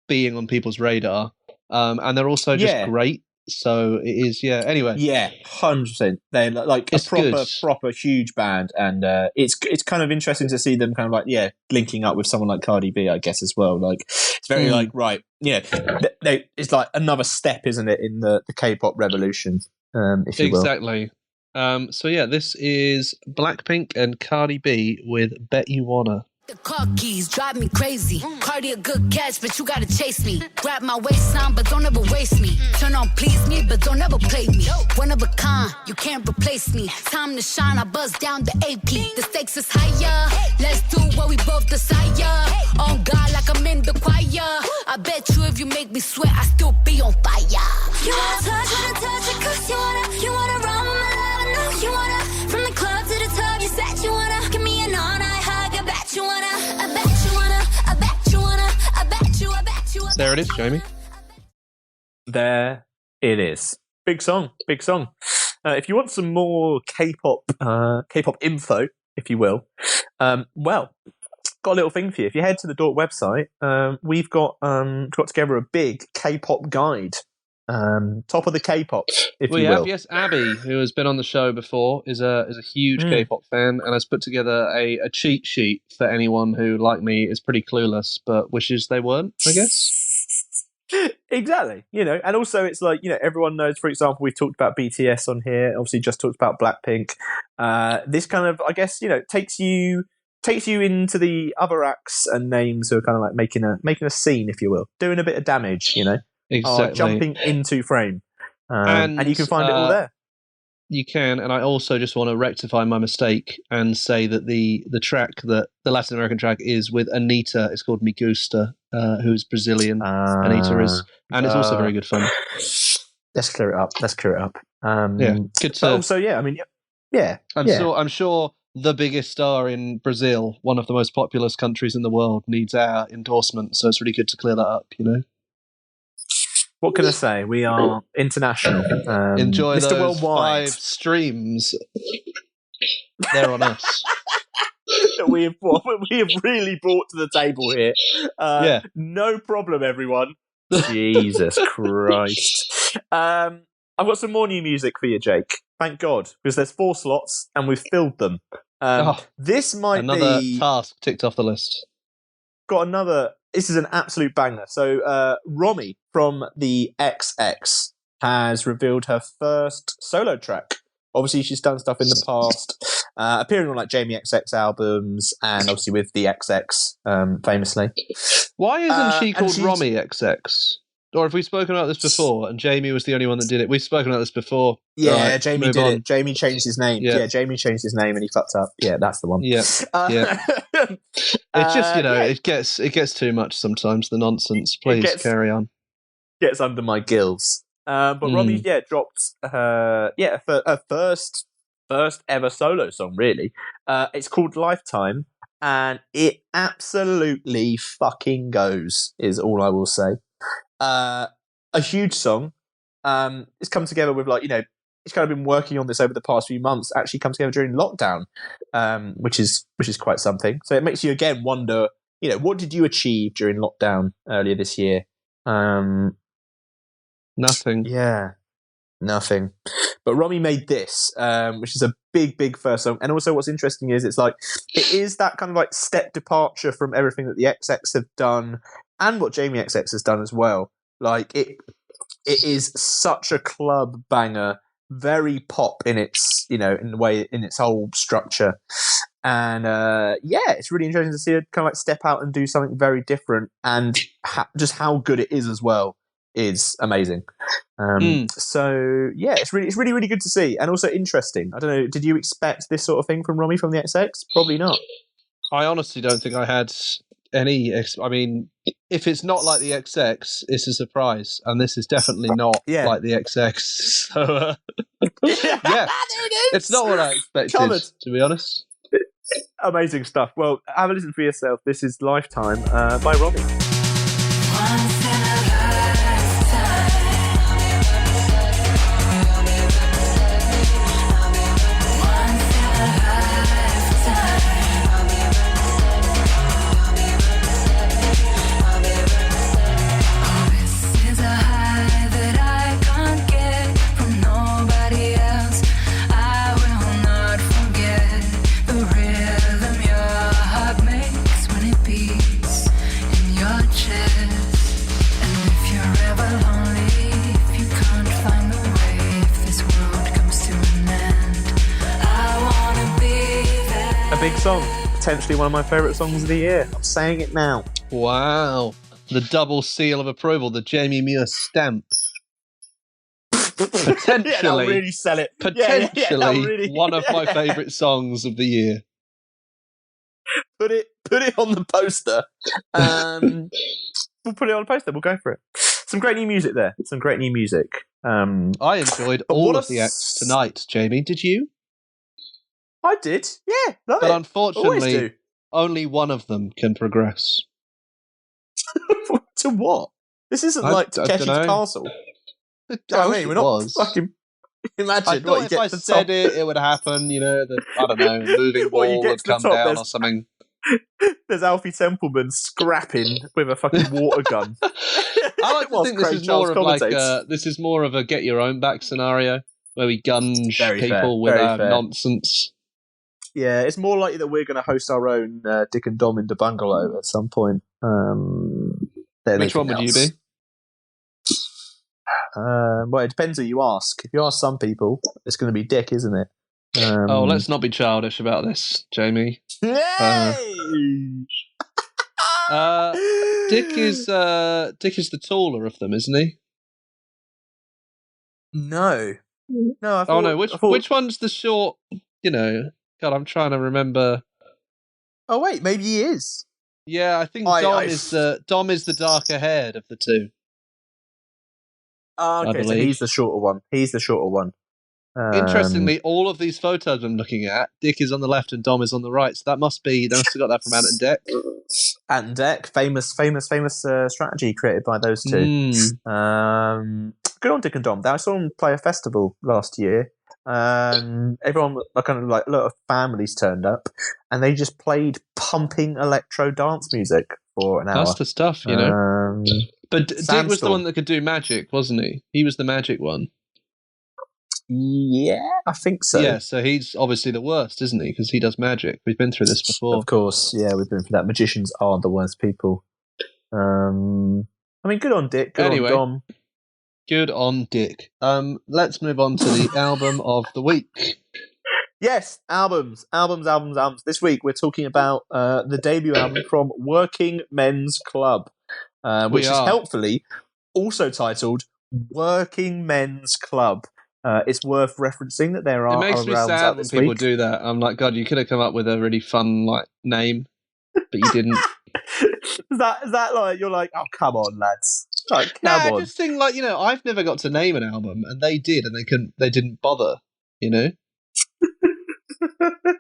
being on people's radar. And they're also just great. So it is, anyway. Yeah, 100%. They're like a proper huge band, and it's kind of interesting to see them kind of like linking up with someone like Cardi B, I guess, as well. Like it's very like it's like another step, isn't it, in the K-pop revolution? If you will. Exactly. So this is Blackpink and Cardi B with "Bet You Wanna." The car keys drive me crazy. Cardi a good catch, but you gotta chase me. Grab my waistline, but don't ever waste me. Turn on, please me, but don't ever play me. One of a kind, you can't replace me. Time to shine, I buzz down the AP. The stakes is higher. Let's do what we both desire. On God, like I'm in the choir. I bet you if you make me sweat, I still be on fire. You wanna touch it, cause you wanna run my love. I know you wanna. From the club to the tub, you said you wanna. Give me an all-night hug, I bet you wanna. I bet you wanna. I bet you wanna. I bet you. There it is, Jamie. There it is. Big song. If you want some more K-pop info, if you will, got a little thing for you. If you head to the Dork website, we've got together a big K-pop guide. Top of the K-pop, if you will. Yes, Abby, who has been on the show before, is a huge K-pop fan and has put together a cheat sheet for anyone who, like me, is pretty clueless but wishes they weren't, I guess. Exactly, and also it's like, everyone knows, for example, we've talked about BTS on here, obviously just talked about Blackpink. This kind of, I guess, takes you into the other acts and names who are kind of like making a scene, if you will, doing a bit of damage, Exactly. Jumping into frame. And you can find it all there. You can, and I also just want to rectify my mistake and say that the track, that the Latin American track, is with Anitta. It's called Me Gusta, who's Brazilian. Anitta is, and it's also very good fun. Let's clear it up. Good But to. also, yeah, I mean, yeah. I'm sure the biggest star in Brazil, one of the most populous countries in the world, needs our endorsement. So it's really good to clear that up. What can I say? We are international. Enjoy Mr. those Worldwide. 5 streams. They're on us. That we have really brought to the table here. Yeah. No problem, everyone. Jesus Christ. I've got some more new music for you, Jake. Thank God, because there's 4 slots and we've filled them. This might Another be task ticked off the list. got another. This is an absolute banger. So, Romy from the XX has revealed her first solo track. Obviously, she's done stuff in the past, appearing on like Jamie XX albums, and obviously with the XX, famously. Why isn't she and called she's- Romy XX? Or have we spoken about this before? And Jamie was the only one that did it. We've spoken about this before. Yeah, Right, Jamie move did on. it. Jamie changed his name. Yeah. Yeah, Jamie changed his name and he fucked up. Yeah, that's the one. Yeah, yeah. It's just yeah, it gets too much sometimes. The nonsense. Please carry on. gets under my gills. But Romy, dropped her first ever solo song. Really, it's called Lifetime, and it absolutely fucking goes. Is all I will say. A huge song. It's come together with it's kind of been working on this over the past few months. Actually, come together during lockdown, which is quite something. So it makes you again wonder. What did you achieve during lockdown earlier this year? Nothing. Yeah, nothing. But Romy made this, which is a big first song. And also, what's interesting is it is that kind of like step departure from everything that the XX have done and what Jamie XX has done as well. Like it is such a club banger, very pop in its in the way in its whole structure. And it's really interesting to see her kind of like step out and do something very different, and just how good it is as well is amazing. So yeah, it's really good to see, and also interesting. I don't know, did you expect this sort of thing from Romy from the XX? Probably not. I honestly don't think I had any. I mean, if it's not like the XX, it's a surprise, and this is definitely not like the XX. So yeah, it's not what I expected. Covered. To be honest. Amazing stuff. Well, have a listen for yourself. This is Lifetime by Romy. Big song, potentially one of my favourite songs of the year. I'm saying it now. Wow, the double seal of approval, the Jamie Muir stamp. Potentially, that'll really sell it. Potentially, one of my favourite songs of the year. Put it on the poster. We'll put it on the poster. We'll go for it. Some great new music there. I enjoyed all of the acts tonight, Jamie. Did you? I did, yeah, love but it. Unfortunately, only one of them can progress. To what? This isn't like Takeshi's Castle. I mean, we're not fucking. Imagine. I thought if I said it would happen. I don't know, moving wall would come down or something. There's Alfie Templeman scrapping with a fucking water gun. I like to think this is more of a get your own back scenario where we gunge people with our nonsense. Yeah, it's more likely that we're going to host our own Dick and Dom in the bungalow at some point. Which one would you be? Well, it depends who you ask. If you ask some people, it's going to be Dick, isn't it? Let's not be childish about this, Jamie. Dick is the taller of them, isn't he? No. I thought, Which one's the short? God, I'm trying to remember. Oh wait, maybe he is. Yeah, I think Dom is the darker haired of the two. Oh, I okay, so believe. he's the shorter one. Interestingly, all of these photos I'm looking at, Dick is on the left and Dom is on the right. So they must have got that from Ant and Dec. Ant and Dec, famous strategy created by those two. Good on Dick and Dom. I saw them play a festival last year. Everyone, kind of like a lot of families turned up, and they just played pumping electro dance music for an hour. That's the stuff, you know. But Dick was the Sandstorm. one that could do magic, wasn't he? He was the magic one. Yeah, I think so. Yeah, so he's obviously the worst, isn't he? Because he does magic. We've been through this before. Of course, yeah, we've been through that. Magicians are the worst people. I mean, good on Dick. Good on Dom. Good on Dick. Let's move on to the album of the week. Yes, albums. This week we're talking about the debut album from Working Men's Club, which is helpfully also titled Working Men's Club. It's worth referencing that there are. It makes me sad when people do that. I'm like, God, you could have come up with a really fun name, but you didn't. Is that like you're like, oh come on, lads? Like, come on. I just think I've never got to name an album, and they did, and they didn't bother. You know,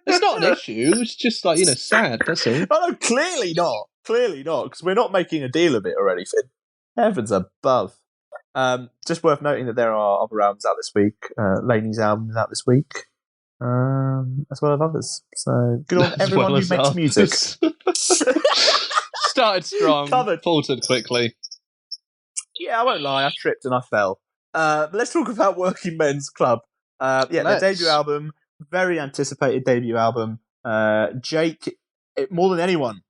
it's not an issue. It's just sad. That's all. Oh no, clearly not, because we're not making a deal of it or anything. Heavens above. Just worth noting that there are other albums out this week. Laney's album is out this week, as well as others. So good on everyone who makes music. Started strong, Covered. faltered quickly. Yeah, I won't lie. I tripped and I fell. But let's talk about Working Men's Club. Their debut album, very anticipated debut album. Jake, more than anyone,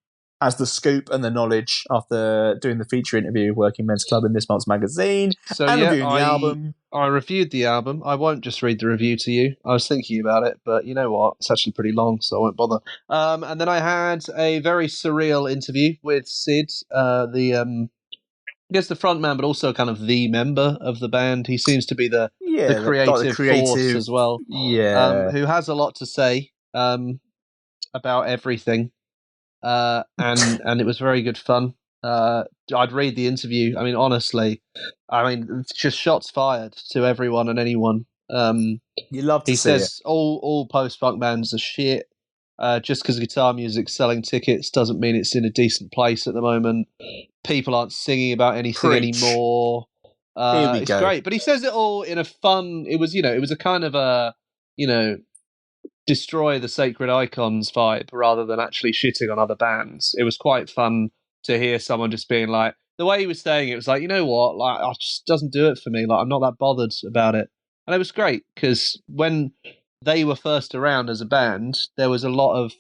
has the scoop and the knowledge after doing the feature interview with Working Men's Club in this month's magazine and reviewing the album. I reviewed the album. I won't just read the review to you. I was thinking about it, but you know what? It's actually pretty long, so I won't bother. And then I had a very surreal interview with Sid, I guess the front man, but also kind of the member of the band. He seems to be the creative force as well. Yeah. Who has a lot to say about everything. And it was very good fun. I'd read the interview. I mean, honestly, it's just shots fired to everyone and anyone. You love to he see says all post-punk bands are shit. Just because guitar music's selling tickets doesn't mean it's in a decent place at the moment. People aren't singing about anything anymore. It's great, but he says it all in a fun. It was a kind of a destroy the sacred icons vibe rather than actually shitting on other bands. It was quite fun to hear someone just being like, the way he was saying it was like, you know what, like, it just doesn't do it for me. Like, I'm not that bothered about it. And it was great because when they were first around as a band, there was a lot of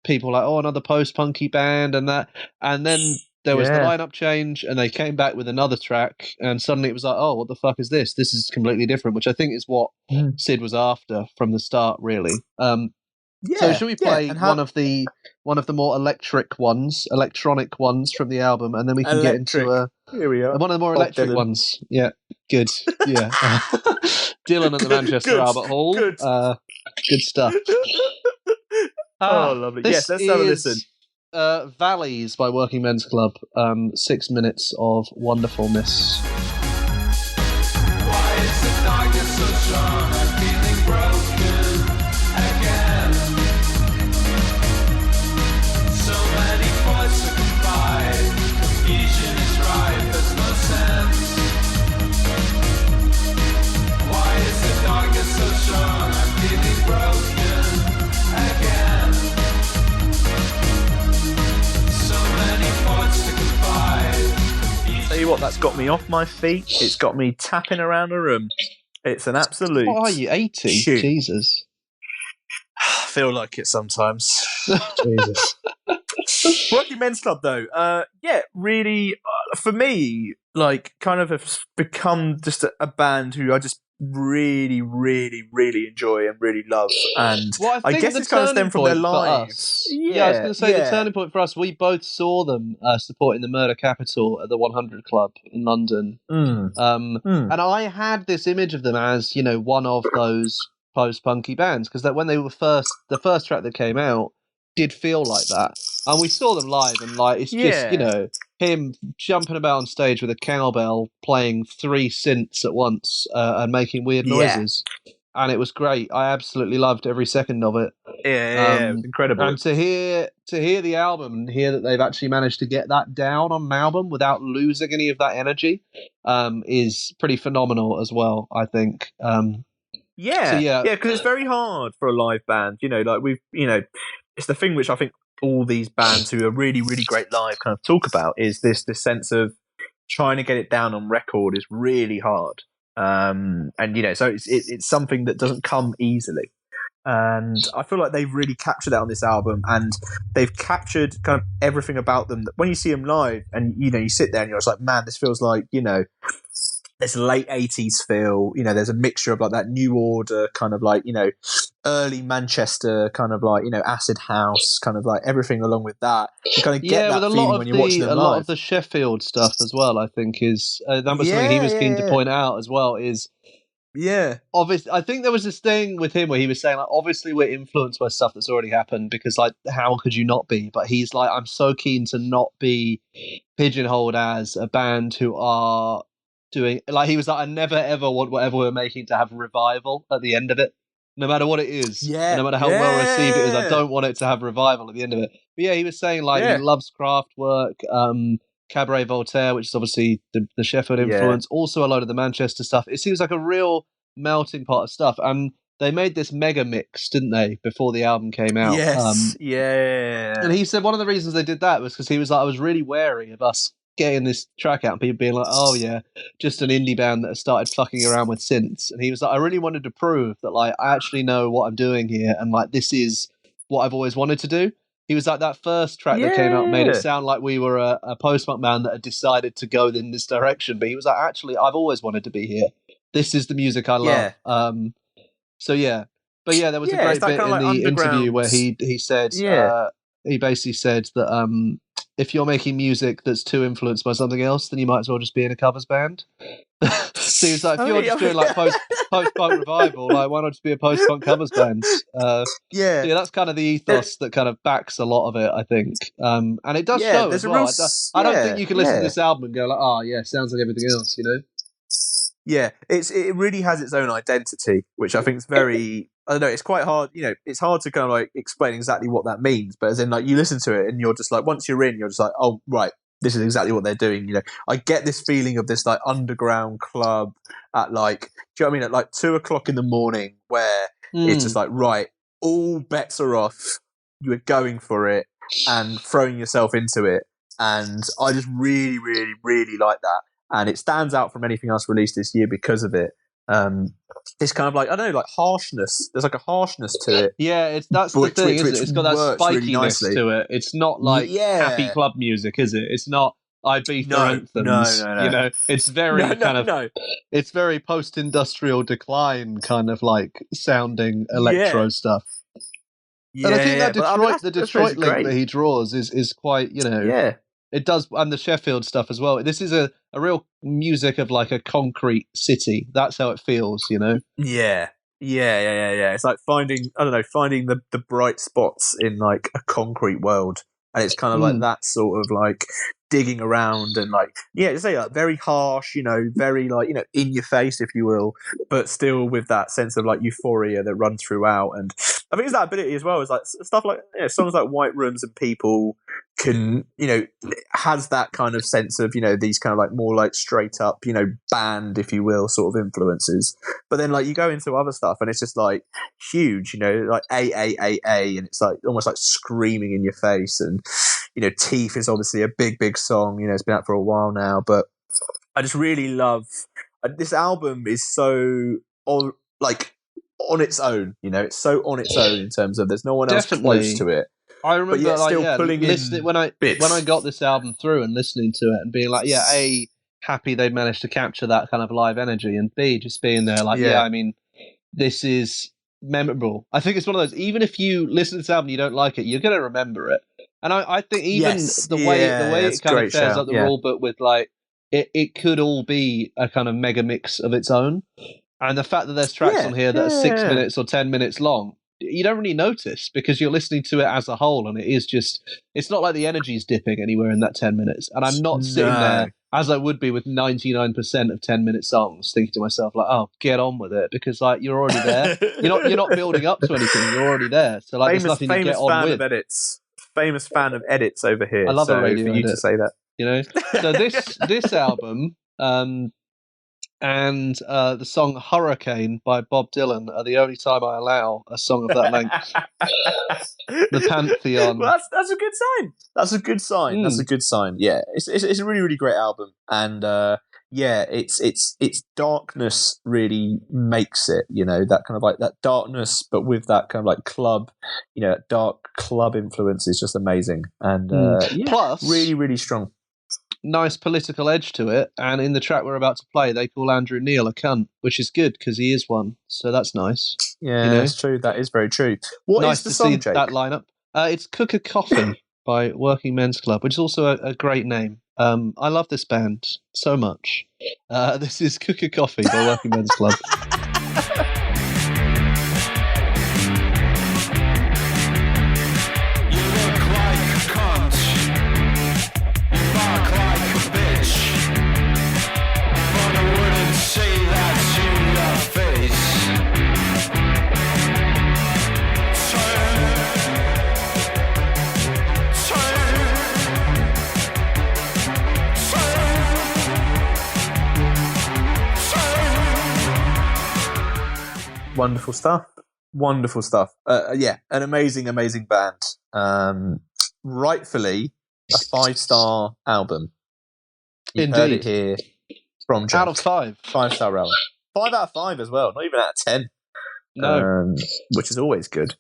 people like, oh, another post-punky band and that. And then there was the lineup change and they came back with another track and suddenly it was like, oh, what the fuck is this? This is completely different, which I think is what Sid was after from the start, really. So should we play one of the more electronic ones from the album, and then we can get into Here we are. one of the more electric ones. Yeah, good. Yeah, Dylan at the Manchester Albert Hall. Good stuff. Lovely. Yes, let's have a listen. Valleys by Working Men's Club. 6 minutes of wonderfulness. Why is the darkness so strong? I'm feeling broken again. So many points to confide. Confusion is right, there's no sense. Why is the darkness so strong? I'm feeling broken again. So many points to confide. Tell you what, that's got me off my feet. It's got me tapping around the room. It's an absolute. What are you, 80? shoot. Jesus. I feel like it sometimes. Jesus. Working Men's Club, though, really, for me, like, kind of have become just a band who I just really, really, really enjoy and really love. And I guess it's kind of stemmed from their lives. Yeah, I was going to say the turning point for us, we both saw them supporting the Murder Capital at the 100 Club in London. And I had this image of them as, one of those post-punky bands, because that when they were the first track that came out did feel like that. And we saw them live, and like it's just, him jumping about on stage with a cowbell, playing 3 synths at once, and making weird noises. And it was great. I absolutely loved every second of it. Yeah, it was incredible. And to hear the album and hear that they've actually managed to get that down on an album without losing any of that energy, is pretty phenomenal as well, I think. Yeah, because it's very hard for a live band. It's the thing which I think all these bands who are really, really great live kind of talk about is this sense of trying to get it down on record is really hard. So it's something that doesn't come easily. And I feel like they've really captured that on this album, and they've captured kind of everything about them. That when you see them live, and you sit there and you're just like, man, this feels like this late 80s feel. There's a mixture of like that New Order kind of like early Manchester kind of like acid house kind of like everything along with that. You kind of get that feeling when you're watching them live. A lot of the Sheffield stuff as well, I think, is that was something he was keen to point out as well. Is obviously, I think there was this thing with him where he was saying like, obviously we're influenced by stuff that's already happened because like how could you not be? But he's like, I'm so keen to not be pigeonholed as a band who are doing, like, he was like, I never ever want whatever we're making to have revival at the end of it, no matter what it is, no matter how well received it is. I don't want it to have revival at the end of it. But yeah, he was saying like he loves Kraftwerk, Cabaret Voltaire, which is obviously the Sheffield influence, also a lot of the Manchester stuff. It seems like a real melting pot of stuff, and they made this mega mix, didn't they, before the album came out? Yes, And he said one of the reasons they did that was because he was like, I was really wary of us getting this track out and people being like, oh yeah, just an indie band that has started fucking around with synths. And he was like, I really wanted to prove that like I actually know what I'm doing here, and like this is what I've always wanted to do. He was like, that first track that came out made it sound like we were a post-punk band that had decided to go in this direction. But he was like, actually, I've always wanted to be here. This is the music I love. So yeah. But yeah, there was a great bit in the interview where he said, he basically said that if you're making music that's too influenced by something else, then you might as well just be in a covers band. So he was like, if you're just doing like post-punk revival, like why not just be a post-punk covers band? That's kind of the ethos that kind of backs a lot of it, I think. And it does show as well. I don't think you can listen to this album and go like, oh yeah, sounds like everything else, Yeah, it really has its own identity, which I think is very, I don't know, it's quite hard, it's hard to kind of like explain exactly what that means, but as in like you listen to it and you're just like, once you're in, you're just like, oh, right, this is exactly what they're doing, I get this feeling of this like underground club at like, do you know what I mean, at like 2:00 in the morning where it's just like, right, all bets are off, you are going for it and throwing yourself into it, and I just really, really, really like that. And it stands out from anything else released this year because of it. It's kind of like, I don't know, like harshness. There's like a harshness to it. Yeah, that's the thing, isn't it? It's got that spikiness really to it. It's not like happy club music, is it? It's not Ibiza anthems. No. It's very it's very post-industrial decline kind of like sounding electro stuff. And I think that the Detroit link that he draws is quite, it does, and the Sheffield stuff as well. This is a real music of like a concrete city. That's how it feels, Yeah. It's like finding the bright spots in like a concrete world, and it's kind of like that sort of like digging around and like to say like very harsh, very like in your face, if you will, but still with that sense of like euphoria that runs throughout. And I think it's that ability as well. Is like stuff like songs like White Rooms and People can has that kind of sense of these kind of like more like straight up band, if you will, sort of influences. But then like you go into other stuff and it's just like huge, like A, and it's like almost like screaming in your face. And Teeth is obviously a big song. It's been out for a while now, but I just really love this album. Is so on its own. It's so on its own in terms of there's no one else close to it. I remember pulling listening when I got this album through and listening to it and being like, A, happy they managed to capture that kind of live energy, and B, just being there like, I mean, this is memorable. I think it's one of those, even if you listen to this album and you don't like it, you're going to remember it. And I think even the way it kind of fares up the rule book with like, it could all be a kind of mega mix of its own. And the fact that there's tracks on here that are 6 minutes or 10 minutes long, you don't really notice because you're listening to it as a whole, and it's not like the energy's dipping anywhere in that 10 minutes. And I'm not sitting there as I would be with 99% of 10-minute songs, thinking to myself like, "Oh, get on with it," because like you're already there. You're not building up to anything. You're already there. So like, there's nothing to get on with. Famous fan of edits over here. I love a radio for you edit. to say that. You know, so this album and the song "Hurricane" by Bob Dylan are the only time I allow a song of that length. The Pantheon. Well, that's a good sign. That's a good sign. That's a good sign. Yeah, it's a really, really great album, and its darkness really makes it. You know, that kind of like that darkness, but with that kind of like club, you know, dark club influence is just amazing, and plus really, really strong. Nice political edge to it, and in the track we're about to play, they call Andrew Neil a cunt, which is good because he is one. So that's nice. Yeah, that's true. That is very true. What nice is the to song, see Jake? that lineup. It's "Cook a Coffee" by Working Men's Club, which is also a great name. I love this band so much. This is "Cook a Coffee" by Working Men's Club. Wonderful stuff. Wonderful stuff. An amazing, amazing band. Rightfully a 5-star album. You've heard it here from Jack. Out of 5. 5-star album. 5 out of 5 as well. Not even out of 10. No. Which is always good.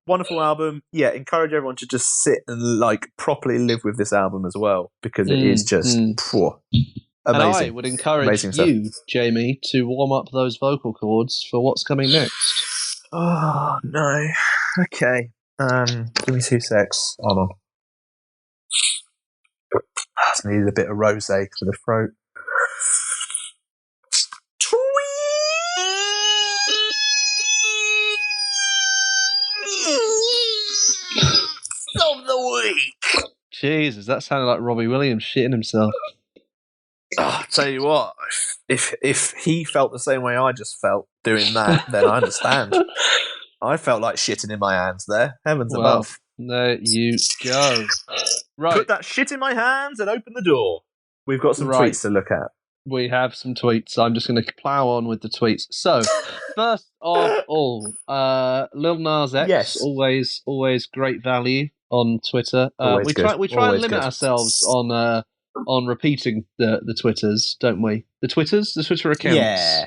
Wonderful album. Yeah, encourage everyone to just sit and like properly live with this album as well, because it is just amazing. And I would encourage you, Jamie, to warm up those vocal cords for what's coming next. Oh, no. Okay. Give me 2 secs. Hold on. I need a bit of rosé for the throat. Of the week. Jesus, that sounded like Robbie Williams shitting himself. I'll tell you what, if he felt the same way I just felt doing that, then I understand. I felt like shitting in my hands there. Heavens above. There you go. Right. Put that shit in my hands and open the door. We've got some tweets to look at. We have some tweets. I'm just going to plow on with the tweets. So, first of all, Lil Nas X, yes. always great value on Twitter. We try and limit ourselves on repeating the Twitters, don't we? The Twitter accounts.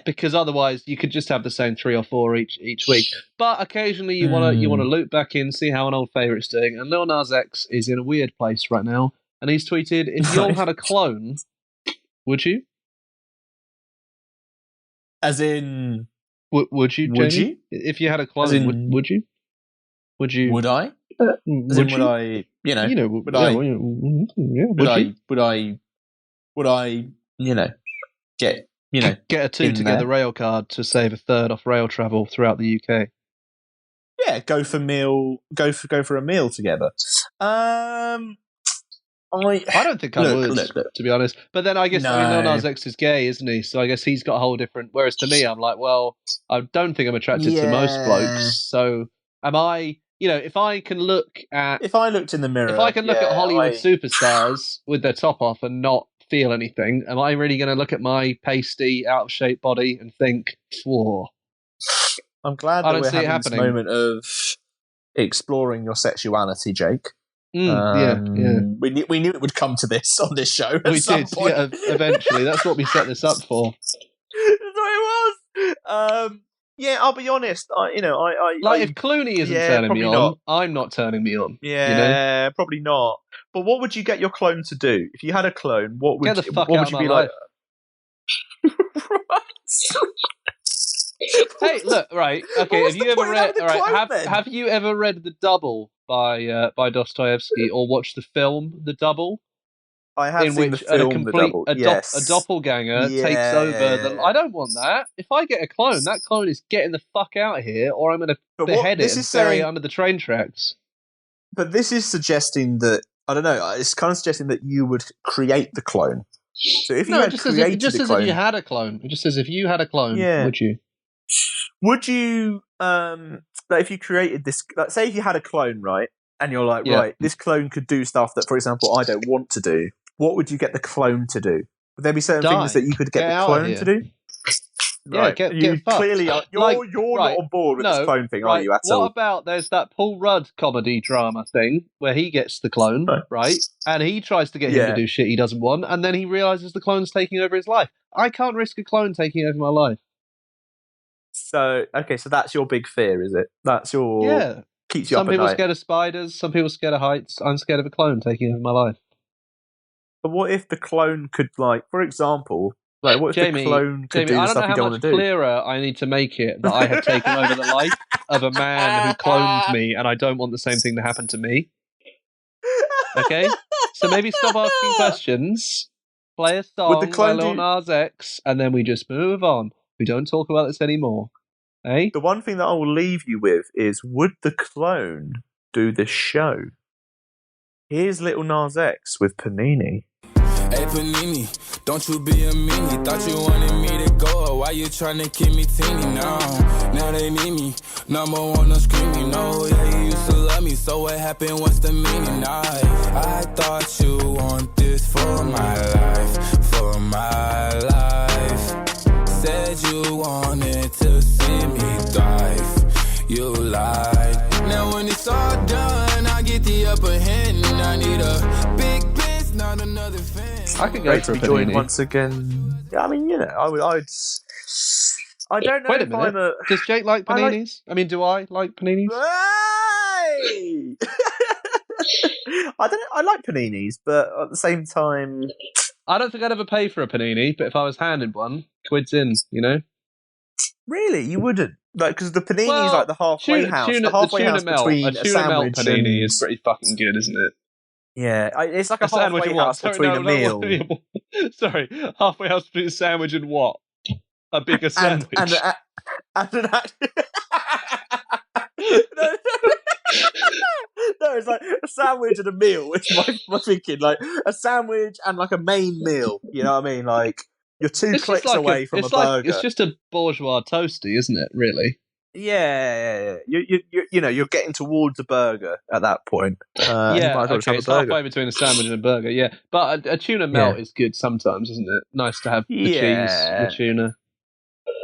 Because otherwise you could just have the same 3 or 4 each week. But occasionally you want to loop back in, see how an old favourite's doing. And Lil Nas X is in a weird place right now, and he's tweeted, "If you all had a clone, would you?" As in, would you? Jamie? Would you? If you had a clone, would you? Would you? Would I? Would I? Would I? Get a 2 together rail card to save a third off rail travel throughout the UK. Yeah, go for a meal together. I don't think I would, to be honest. But then I guess Lil Nas X is gay, isn't he? So I guess he's got a whole different. Whereas to me, I'm like, well, I don't think I'm attracted to most blokes. So am I? You know, if I looked in the mirror, if I can look at Hollywood superstars with their top off and not feel anything, am I really going to look at my pasty, out of shape body and think, "Whoa"? I'm glad that we're having this moment of exploring your sexuality, Jake. We knew it would come to this on this show. We did, eventually. That's what we set this up for. That's what it was. I'll be honest. If Clooney isn't turning me on, I'm not turning me on. Yeah, probably not. But what would you get your clone to do if you had a clone? What would get the fuck out of my life? Hey, look, right? Okay, have you ever read? Have you ever read The Double by Dostoevsky or watched the film The Double? I have in seen which the film, a complete The Double. a doppelganger Yeah, takes over. yeah. I don't want that. If I get a clone, that clone is getting the fuck out of here, or I'm going to But behead this it and is bury it saying- under the train tracks. But this is suggesting that, I don't know, it's kind of suggesting that you would create the clone. So if you had it just says created it just the says clone, if you had a clone. It just says if you had a clone, Yeah. would you? would you, like if you created this, like say if you had a clone, right, and you're like, Yeah. right, this clone could do stuff that, for example, I don't want to do, what would you get the clone to do? Would there be certain Die. things that you could get Get the out of clone here. to do? Yeah, Right. get you fucked. clearly are, you're Like, not right, on board with this no, clone thing, are right, you, at what all? about there's that Paul Rudd comedy drama thing where he gets the clone, right? And he tries to get him Yeah. to do shit he doesn't want, and then he realizes the clone's taking over his life. I can't risk a clone taking over my life. So, okay, so that's your big fear, is it? That's your Yeah. keeps you Some up at people are night. scared of spiders, some people are scared of heights. I'm scared of a clone taking over my life. But what if the clone could, like, for example, like, what if Jamie, the clone could do I the don't stuff know you how don't much want to do? clearer I need to make it that I have taken over the life of a man who cloned me, and I don't want the same thing to happen to me. Okay? So maybe stop asking questions, play a song by clone Lil do- Nas X, and then we just move on. We don't talk about this anymore. Eh? The one thing that I will leave you with is, would the clone do the show? Here's Little Nas X with Panini. Hey Panini, don't you be a meanie. Thought you wanted me to go, why you tryna keep me teeny now? Now they need me, number one on screaming. No, yeah, you used to love me, so what happened, what's the meaning? I thought you want this for my life. Said you wanted to see me thrive, you lied. Now when it's all done, I get the upper hand, and I need a big bitch, not another fan. I could go Great for to a be joined panini. once again. I mean, you know, I don't know Wait a if minute. I'm a... Does Jake like I like- paninis? I mean, do I like paninis? Hey! I don't know, I like paninis, but at the same time... I don't think I'd ever pay for a panini, but if I was handed one, quid's in, you know? Really, you wouldn't? Like, because the panini's Well, like the halfway house. Tuna, the halfway house melt, between a a tuna melt sandwich panini and... is pretty fucking good, isn't it? Yeah, it's like a sandwich halfway and what? house Sorry, between no, a meal. no, sorry, halfway house between a sandwich and what? A bigger sandwich. And an act- no, it's like a sandwich and a meal. It's my thinking, like a sandwich and like a main meal. You know what I mean? Like you're two It's just clicks like away from a it's like burger. it's just a bourgeois toasty, isn't it? Really? Yeah. You know, you're getting towards a burger at that point. You might as well just have a it's burger. halfway between a sandwich and a burger. Yeah, but a tuna melt is good sometimes, isn't it? Nice to have the cheese, Yeah. the tuna.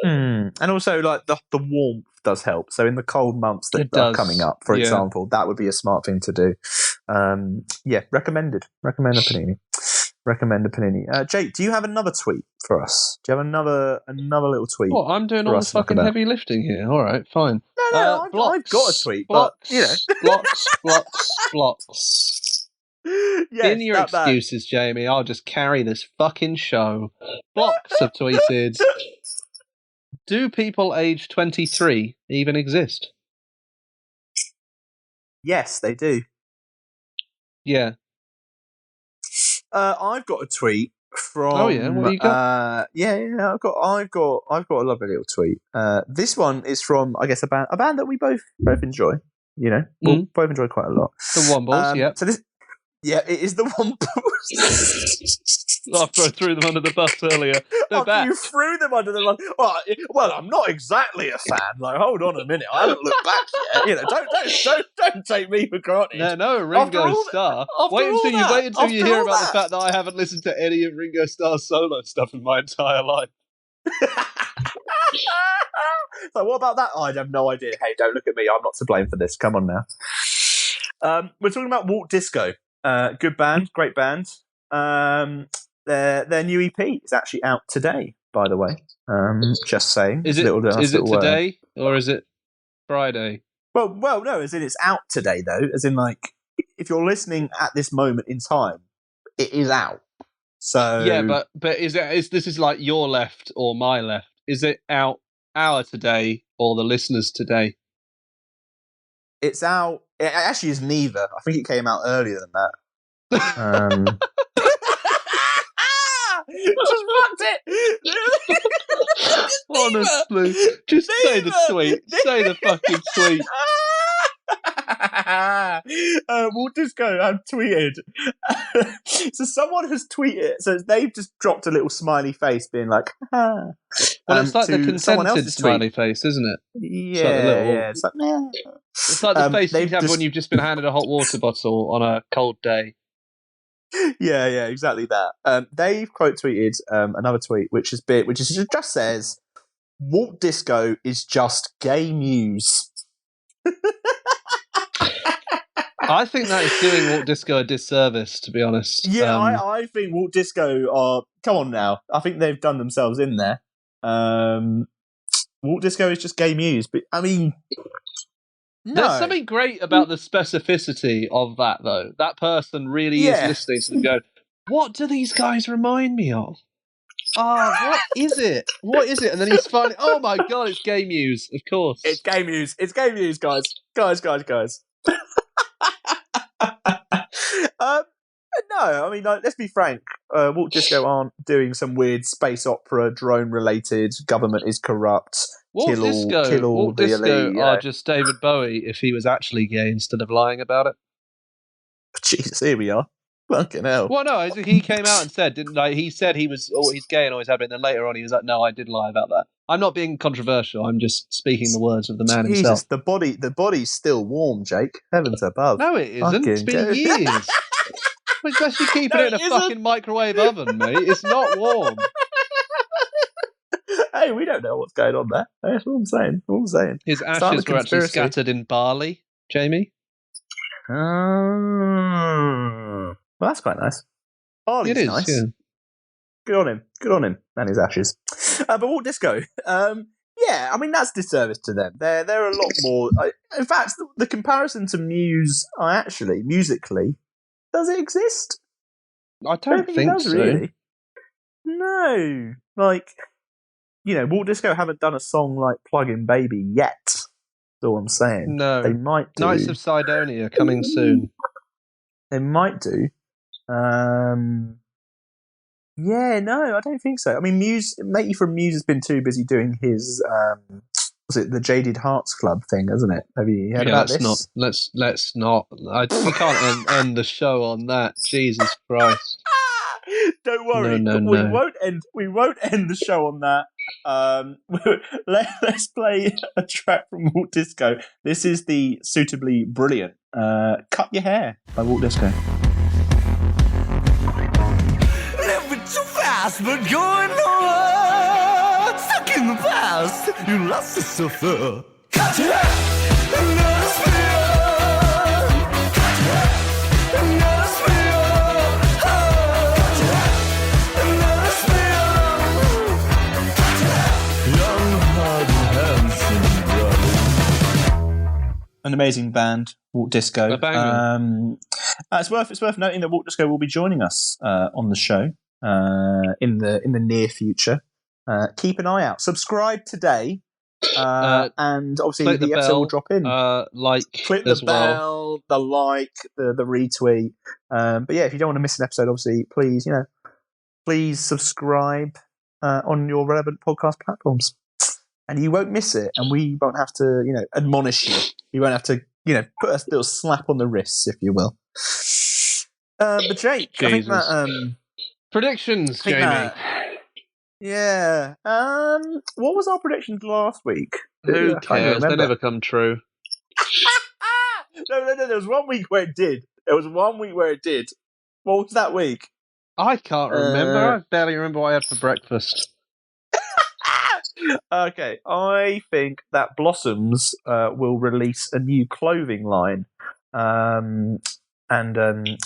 And also, like the warmth does help. So in the cold months that It are does. coming up, for Yeah. example, that would be a smart thing to do. Yeah, recommended. Recommend a panini. Recommend a panini. Jake, do you have another tweet for us? Do you have another little tweet? What? I'm doing for all the us to look fucking about? heavy lifting here. All right, fine. No, I've got a tweet, but you know, blocks. yes, In your that bad. excuses, Jamie, I'll just carry this fucking show. Blocks have tweeted. Do people aged 23 even exist? Yes, they do. Yeah. I've got a tweet from. Oh, yeah? What do you got? Yeah. I've got a lovely little tweet. This one is from, I guess, a band that we both enjoy. You know, we both enjoy quite a lot. The Wombles, yeah. So this, yeah, it is the Wombles. After I threw them under the bus earlier. They're After back. you threw them under the bus. Well, I'm not exactly a fan. Like, hold on a minute, I haven't looked back yet. You know, don't take me for granted. No, Ringo Starr. Wait until you hear about the fact that I haven't listened to any of Ringo Starr's solo stuff in my entire life. So what about that? I have no idea. Hey, don't look at me. I'm not to blame for this. Come on now. We're talking about Walk Disco. Good band, great band. Their new EP is actually out today, by the way. Just saying. Is it today or is it Friday? Well, no. As in, it's out today, though. As in, like, if you're listening at this moment in time, it is out. So yeah, but is this like your left or my left? Is it out our today or the listeners today? it's out. It actually is neither. I think it came out earlier than that. Just fucked it. Honestly, just say the tweet. Say the fucking tweet. Walt Disco have tweeted. So someone has tweeted. So they've just dropped a little smiley face, being like, Well, it's like the consented smiley face, isn't it? Yeah, It's like the face you have when you've just been handed a hot water bottle on a cold day. Yeah, exactly that. They've quote tweeted another tweet, which just says, "Walt Disco is just gay news." I think that is doing Walt Disco a disservice, to be honest. Yeah, I think Walt Disco are. Come on now, I think they've done themselves in there. Walt Disco is just gay news, but I mean, no. There's something great about the specificity of that, though. That person really is listening to them going, what do these guys remind me of? What is it? What is it? And then he's finally, oh my god, it's gay news, of course. It's gay news. It's gay news, guys. Guys. No, I mean, let's be frank. Walt Disco aren't doing some weird space opera, drone-related, government is corrupt, Walt Disco elite, are just David Bowie if he was actually gay instead of lying about it. Jesus, here we are. Fucking hell. Well, no, he came out and said, he said he's gay and always had been, and then later on he was like, no, I did lie about that. I'm not being controversial, I'm just speaking the words of the man himself. The body's still warm, Jake. Heavens above. No, it isn't. It's been years. Especially keeping it in a fucking microwave oven, mate. It's not warm. Hey, we don't know what's going on there. That's what I'm saying. His ashes were actually scattered in barley, Jamie. Well, that's quite nice. Barley's nice. Yeah. Good on him and his ashes. But Walt Disco, yeah, I mean, that's disservice to them. They're a lot more. In fact, the comparison to Muse, musically, does it exist? I don't think it does, so. Really. No, Walt Disco haven't done a song like "Plug-in Baby" yet. That's all I'm saying. No, they might do. Knights of Sidonia coming soon. They might do. Yeah, no, I don't think so. I mean, Matey from Muse has been too busy doing his was it the Jaded Hearts Club thing, hasn't it? Have you heard about this? Let's not. We can't end the show on that. Jesus Christ! Don't worry, no. We won't end the show on that. Let's play a track from Walt Disco. This is the suitably brilliant "Cut Your Hair" by Walt Disco. Living too fast, but going nowhere. Stuck in the past, you lost yourself there. Cut your hair, another spill. Cut your hair, another spill. Cut your hair, another spill. Cut your hair, young, hard, handsome brother. An amazing band, Walt Disco. A banger. It's worth noting that Walt Disco will be joining us on the show in the near future. Keep an eye out. Subscribe today, and obviously the episode will drop in. Click the bell, the like, the retweet. But yeah, if you don't want to miss an episode, obviously, please subscribe on your relevant podcast platforms, and you won't miss it. And we won't have to, admonish you. You won't have to, put a little slap on the wrists, if you will. But Jake, Jesus. I think that predictions, Jamie. Yeah. What was our predictions last week? Who cares? They never come true. No. There was 1 week where it did. What was that week? I can't remember. I barely remember what I had for breakfast. Okay, I think that Blossoms will release a new clothing line. And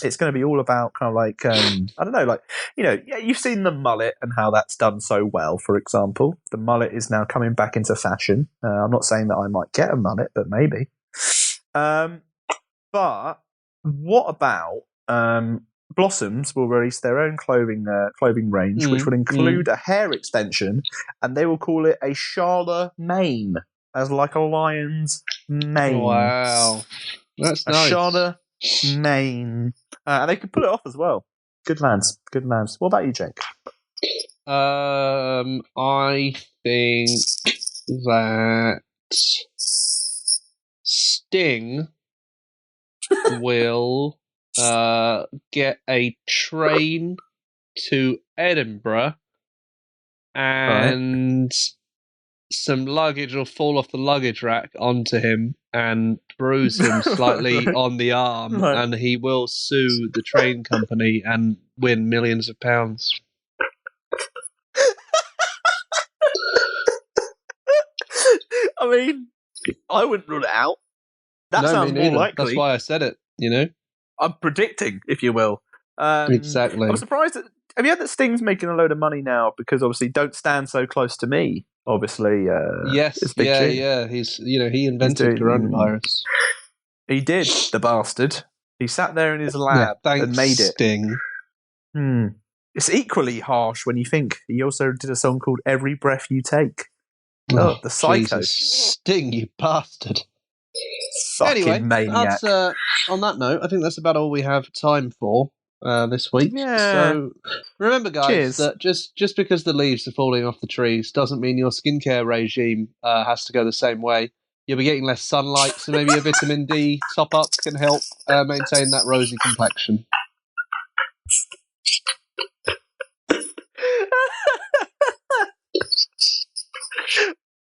it's going to be all about kind of like, I don't know, you've seen the mullet and how that's done so well, for example. The mullet is now coming back into fashion. I'm not saying that I might get a mullet, but maybe. But what about Blossoms will release their own clothing range, which will include a hair extension, and they will call it a Charla mane, as like a lion's mane. Wow. That's nice. A Charla mane. And they could pull it off as well. Good lads. What about you, Jake? I think that Sting will get a train to Edinburgh, and some luggage will fall off the luggage rack onto him and bruise him slightly on the arm, and he will sue the train company and win millions of pounds. I mean, I wouldn't rule it out. That sounds more likely. That's why I said it, you know? I'm predicting, if you will. Exactly. I'm surprised that... Have you heard that Sting's making a load of money now because obviously Don't Stand So Close to Me, obviously. Yes, yeah. He's, he invented coronavirus. He did, the bastard. He sat there in his lab and made it. Sting. It's equally harsh when you think he also did a song called Every Breath You Take. Oh, the psycho. Jesus. Sting, you bastard. Fucking maniac. That's, on that note, I think that's about all we have time for this week. Yeah. So remember, guys, that just because the leaves are falling off the trees doesn't mean your skincare regime has to go the same way. You'll be getting less sunlight, so maybe a vitamin D top-up can help maintain that rosy complexion.